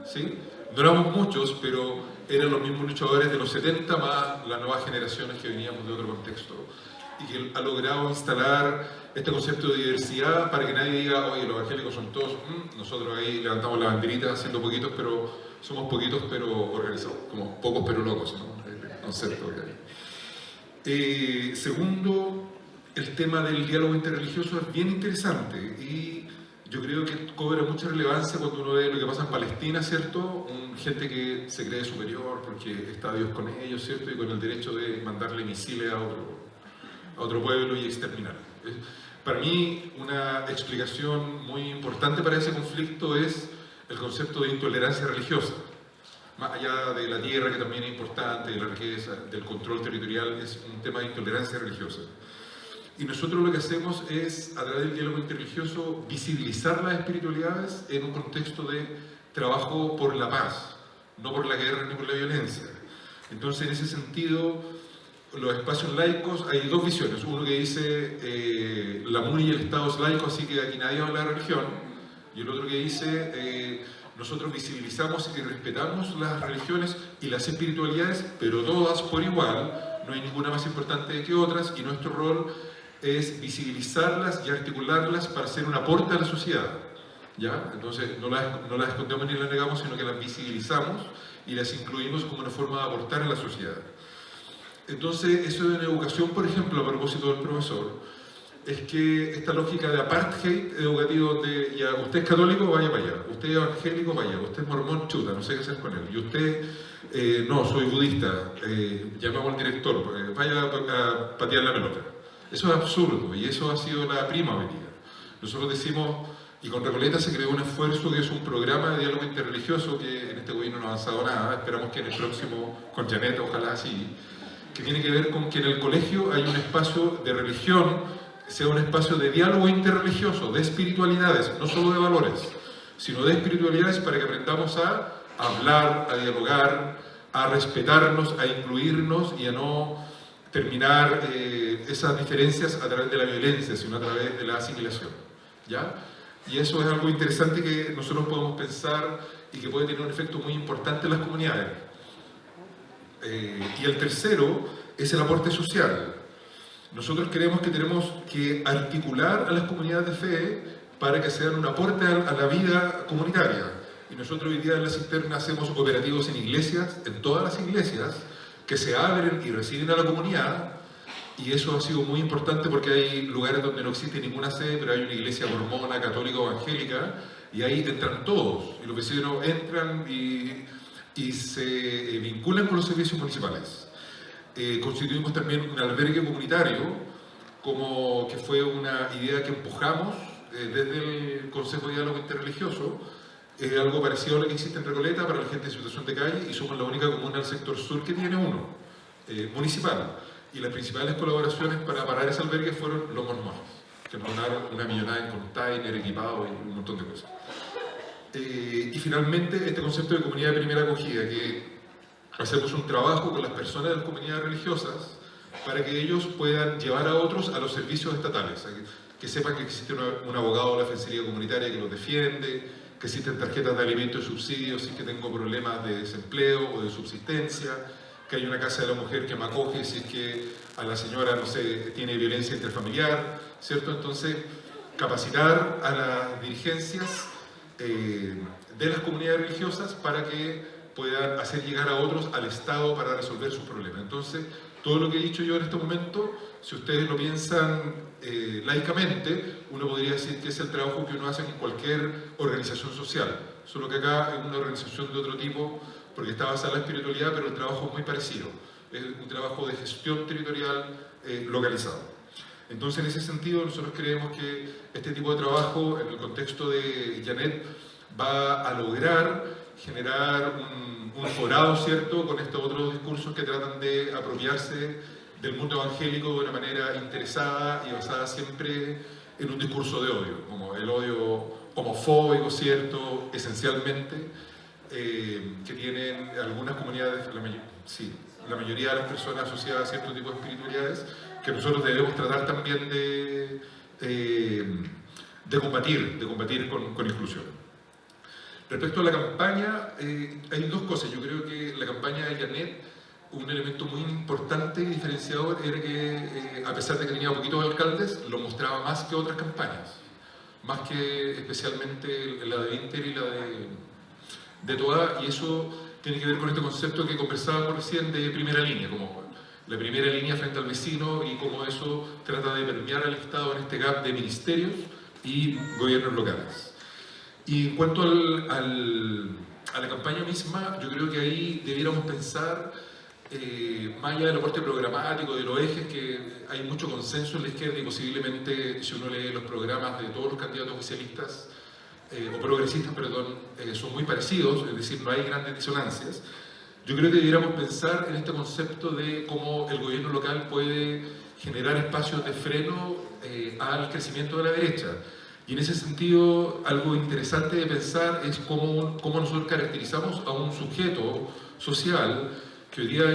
¿Sí? No éramos muchos, pero eran los mismos luchadores de los 70 más las nuevas generaciones que veníamos de otro contexto y que ha logrado instalar este concepto de diversidad para que nadie diga, oye, los evangélicos son todos, nosotros ahí levantamos la banderita siendo poquitos, pero somos poquitos pero organizados, como pocos pero locos, ¿no? El concepto que hay. Segundo, el tema del diálogo interreligioso es bien interesante y yo creo que cobra mucha relevancia cuando uno ve lo que pasa en Palestina, ¿cierto? Gente que se cree superior porque está Dios con ellos, ¿cierto? Y con el derecho de mandarle misiles a otro pueblo y exterminar. Para mí, una explicación muy importante para ese conflicto es el concepto de intolerancia religiosa. Más allá de la tierra, que también es importante, de la riqueza, del control territorial, es un tema de intolerancia religiosa. Y nosotros lo que hacemos es, a través del diálogo interreligioso, visibilizar las espiritualidades en un contexto de trabajo por la paz, no por la guerra ni por la violencia. Entonces, en ese sentido, los espacios laicos, hay dos visiones. Uno que dice, la MUNI y el Estado es laico, así que aquí nadie habla de religión. Y el otro que dice, nosotros visibilizamos y respetamos las religiones y las espiritualidades, pero todas por igual, no hay ninguna más importante que otras, y nuestro rol es visibilizarlas y articularlas para hacer un aporte a la sociedad. ¿Ya? Entonces no las escondemos ni las negamos, sino que las visibilizamos y las incluimos como una forma de aportar a la sociedad. Entonces, eso de la educación, por ejemplo, a propósito del profesor, es que esta lógica de apartheid educativo, donde ya usted es católico, vaya para allá, usted es evangélico, vaya, usted es mormón, chuta, no sé qué hacer con él, y usted, no, soy budista, llamamos al director, vaya a patear la pelota. Eso es absurdo, y eso ha sido la prima avenida. Nosotros decimos, y con Recoleta se creó un esfuerzo que es un programa de diálogo interreligioso que en este gobierno no ha avanzado nada, esperamos que en el próximo, con Janet, ojalá así, que tiene que ver con que en el colegio hay un espacio de religión, sea un espacio de diálogo interreligioso, de espiritualidades, no solo de valores, sino de espiritualidades para que aprendamos a hablar, a dialogar, a respetarnos, a incluirnos y a no terminar esas diferencias a través de la violencia, sino a través de la asimilación. ¿Ya? Y eso es algo interesante que nosotros podemos pensar y que puede tener un efecto muy importante en las comunidades. Y el tercero es el aporte social. Nosotros creemos que tenemos que articular a las comunidades de fe para que sean un aporte a la vida comunitaria. Y nosotros hoy día en la Cisterna hacemos operativos en iglesias, en todas las iglesias, que se abren y reciben a la comunidad, y eso ha sido muy importante porque hay lugares donde no existe ninguna sede, pero hay una iglesia mormona, católica o evangélica, y ahí entran todos, y los vecinos entran y se vinculan con los servicios municipales. Constituimos también un albergue comunitario, como que fue una idea que empujamos desde el Consejo de Diálogo Interreligioso, algo parecido a lo que existe en Recoleta para la gente en situación de calle, y somos la única comuna del sector sur que tiene uno, municipal. Y las principales colaboraciones para parar ese albergue fueron los mormones, que nos donaron una millonada en container, equipado y un montón de cosas. Y finalmente, este concepto de comunidad de primera acogida, que hacemos un trabajo con las personas de las comunidades religiosas para que ellos puedan llevar a otros a los servicios estatales, que sepan que existe un abogado de la Defensoría Comunitaria que los defiende, que existen tarjetas de alimentos y subsidios si es que tengo problemas de desempleo o de subsistencia, que hay una casa de la mujer que me acoge si es que a la señora, no sé, tiene violencia intrafamiliar, ¿cierto? Entonces, capacitar a las dirigencias de las comunidades religiosas para que puedan hacer llegar a otros al Estado para resolver sus problemas. Entonces, todo lo que he dicho yo en este momento, si ustedes lo piensan laicamente, uno podría decir que es el trabajo que uno hace en cualquier organización social, solo que acá es una organización de otro tipo, porque está basada en la espiritualidad, pero el trabajo es muy parecido. Es un trabajo de gestión territorial localizado. Entonces, en ese sentido, nosotros creemos que este tipo de trabajo, en el contexto de Janet, va a lograr generar un forado, ¿cierto?, con estos otros discursos que tratan de apropiarse del mundo evangélico de una manera interesada y basada siempre en un discurso de odio, como el odio homofóbico, ¿cierto?, esencialmente, que tienen algunas comunidades, la mayoría de las personas asociadas a cierto tipo de espiritualidades, que nosotros debemos tratar también de combatir con inclusión. Respecto a la campaña, hay dos cosas. Yo creo que la campaña de Janet un elemento muy importante y diferenciador era que, a pesar de que tenía poquitos alcaldes, lo mostraba más que otras campañas, más que especialmente la de Inter y la de Toa, y eso tiene que ver con este concepto que conversábamos recién de primera línea, como la primera línea frente al vecino y cómo eso trata de permear al Estado en este gap de ministerios y gobiernos locales. Y en cuanto a la campaña misma, yo creo que ahí debiéramos pensar, más allá del aporte programático, de los ejes, que hay mucho consenso en la izquierda y posiblemente, si uno lee los programas de todos los candidatos oficialistas, o progresistas, perdón, son muy parecidos, es decir, no hay grandes disonancias. Yo creo que debiéramos pensar en este concepto de cómo el gobierno local puede generar espacios de freno al crecimiento de la derecha. Y en ese sentido, algo interesante de pensar es cómo nosotros caracterizamos a un sujeto social que hoy día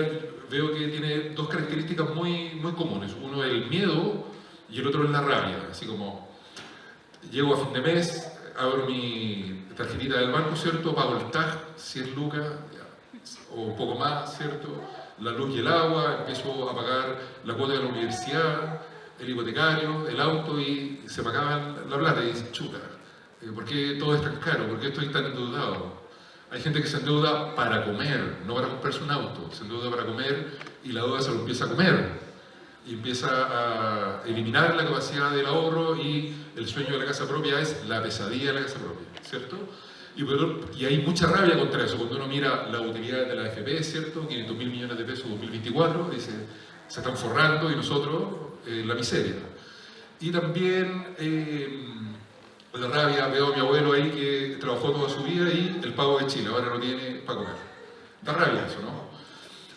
veo que tiene dos características muy comunes. Uno es el miedo y el otro es la rabia. Así como, llego a fin de mes, abro mi tarjetita del banco, ¿cierto? Pago el TAG, 100 lucas, o un poco más, ¿cierto? La luz y el agua, empiezo a pagar la cuota de la universidad, el hipotecario, el auto, y se me acaban la plata y dicen, chuta, ¿por qué todo es tan caro? ¿Por qué estoy tan endeudado? Hay gente que se endeuda para comer, no para comprarse un auto, se endeuda para comer y la deuda se lo empieza a comer. Y empieza a eliminar la capacidad del ahorro y el sueño de la casa propia es la pesadilla de la casa propia, ¿cierto? Y hay mucha rabia contra eso. Cuando uno mira la utilidad de la AFP, ¿cierto? 500.000 millones de pesos en 2024, dice, se están forrando y nosotros la miseria. Y también la rabia, veo a mi abuelo ahí que trabajó toda su vida y el pago de Chile, ahora no tiene para comer. Da rabia eso, ¿no?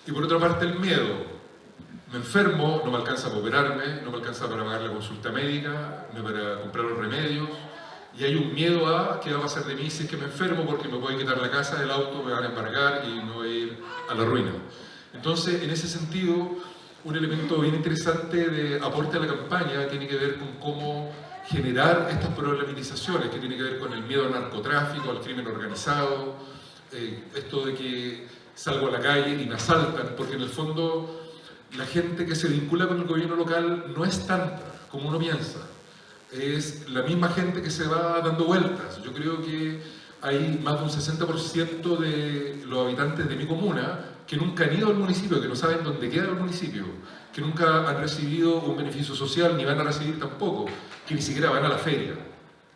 Y por otra parte el miedo. Me enfermo, no me alcanza para operarme, no me alcanza para pagar la consulta médica, ni para comprar los remedios. Y hay un miedo a qué va a pasar de mí si es que me enfermo, porque me pueden quitar la casa, el auto, me van a embargar y me voy a ir a la ruina. Entonces, en ese sentido, un elemento bien interesante de aporte a la campaña tiene que ver con cómo generar estas problematizaciones, que tiene que ver con el miedo al narcotráfico, al crimen organizado, esto de que salgo a la calle y me asaltan, porque en el fondo la gente que se vincula con el gobierno local no es tanta como uno piensa. Es la misma gente que se va dando vueltas. Yo creo que hay más de un 60% de los habitantes de mi comuna que nunca han ido al municipio, que no saben dónde queda el municipio, que nunca han recibido un beneficio social, ni van a recibir tampoco, que ni siquiera van a la feria.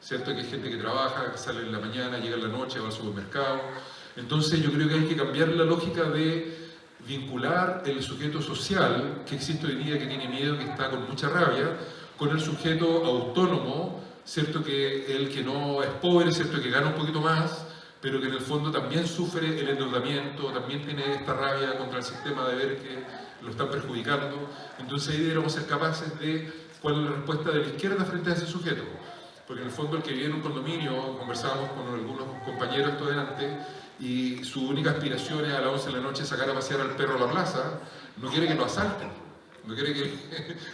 ¿Cierto? Que hay gente que trabaja, que sale en la mañana, llega en la noche, va al supermercado. Entonces yo creo que hay que cambiar la lógica de vincular el sujeto social que existe hoy día, que tiene miedo, que está con mucha rabia, con el sujeto autónomo, ¿cierto? Que el que no es pobre, ¿cierto? Que gana un poquito más, pero que en el fondo también sufre el endeudamiento, también tiene esta rabia contra el sistema de ver que lo están perjudicando. Entonces ahí deberíamos ser capaces de cuál es la respuesta de la izquierda frente a ese sujeto. Porque en el fondo el que vive en un condominio, conversábamos con algunos compañeros esto delante, y su única aspiración es a las 11 de la noche sacar a pasear al perro a la plaza, no quiere que lo asalten, no quiere que,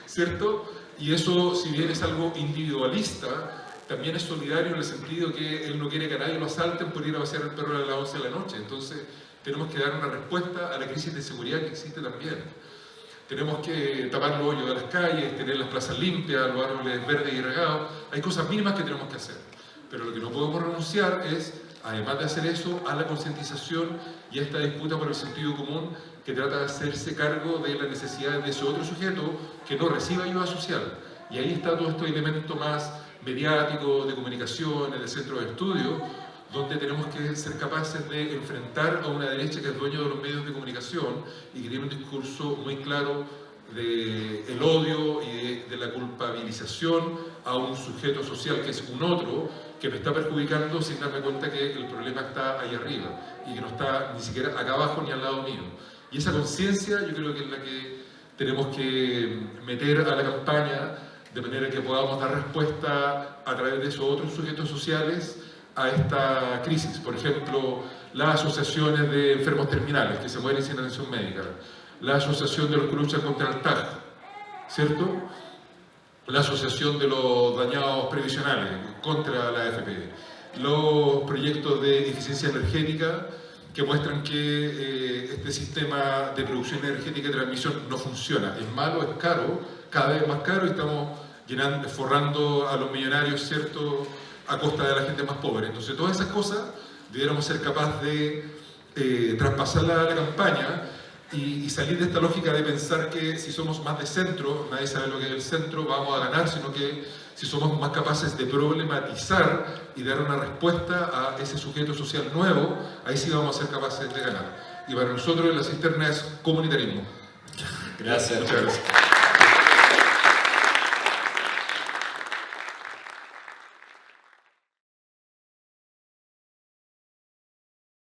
¿cierto? Y eso, si bien es algo individualista, también es solidario en el sentido que él no quiere que a nadie lo asalten por ir a pasear al perro a las 11 de la noche. Entonces, tenemos que dar una respuesta a la crisis de seguridad que existe también. Tenemos que tapar los hoyos de las calles, tener las plazas limpias, los árboles verdes y regados. Hay cosas mínimas que tenemos que hacer. Pero lo que no podemos renunciar es, además de hacer eso, a la concientización y a esta disputa por el sentido común que trata de hacerse cargo de las necesidades de ese otro sujeto que no recibe ayuda social. Y ahí está todo este elemento más mediático, de comunicación, en el centro de estudio, donde tenemos que ser capaces de enfrentar a una derecha que es dueño de los medios de comunicación y que tiene un discurso muy claro del odio y de la culpabilización a un sujeto social que es un otro, que me está perjudicando sin darme cuenta que el problema está ahí arriba y que no está ni siquiera acá abajo ni al lado mío. Y esa conciencia yo creo que es la que tenemos que meter a la campaña de manera que podamos dar respuesta a través de esos otros sujetos sociales a esta crisis. Por ejemplo, las asociaciones de enfermos terminales que se mueren sin atención médica, la asociación de los que luchan contra el TAG, ¿cierto? La asociación de los dañados previsionales contra la AFP, los proyectos de eficiencia energética que muestran que este sistema de producción energética y transmisión no funciona. Es malo, es caro, cada vez más caro, y estamos forrando a los millonarios, ¿cierto?, a costa de la gente más pobre. Entonces, todas esas cosas debiéramos ser capaces de traspasarla a la campaña y salir de esta lógica de pensar que si somos más de centro, nadie sabe lo que es el centro, vamos a ganar, sino que si somos más capaces de problematizar y dar una respuesta a ese sujeto social nuevo, ahí sí vamos a ser capaces de ganar. Y para nosotros la cisterna es comunitarismo. Gracias. Muchas gracias.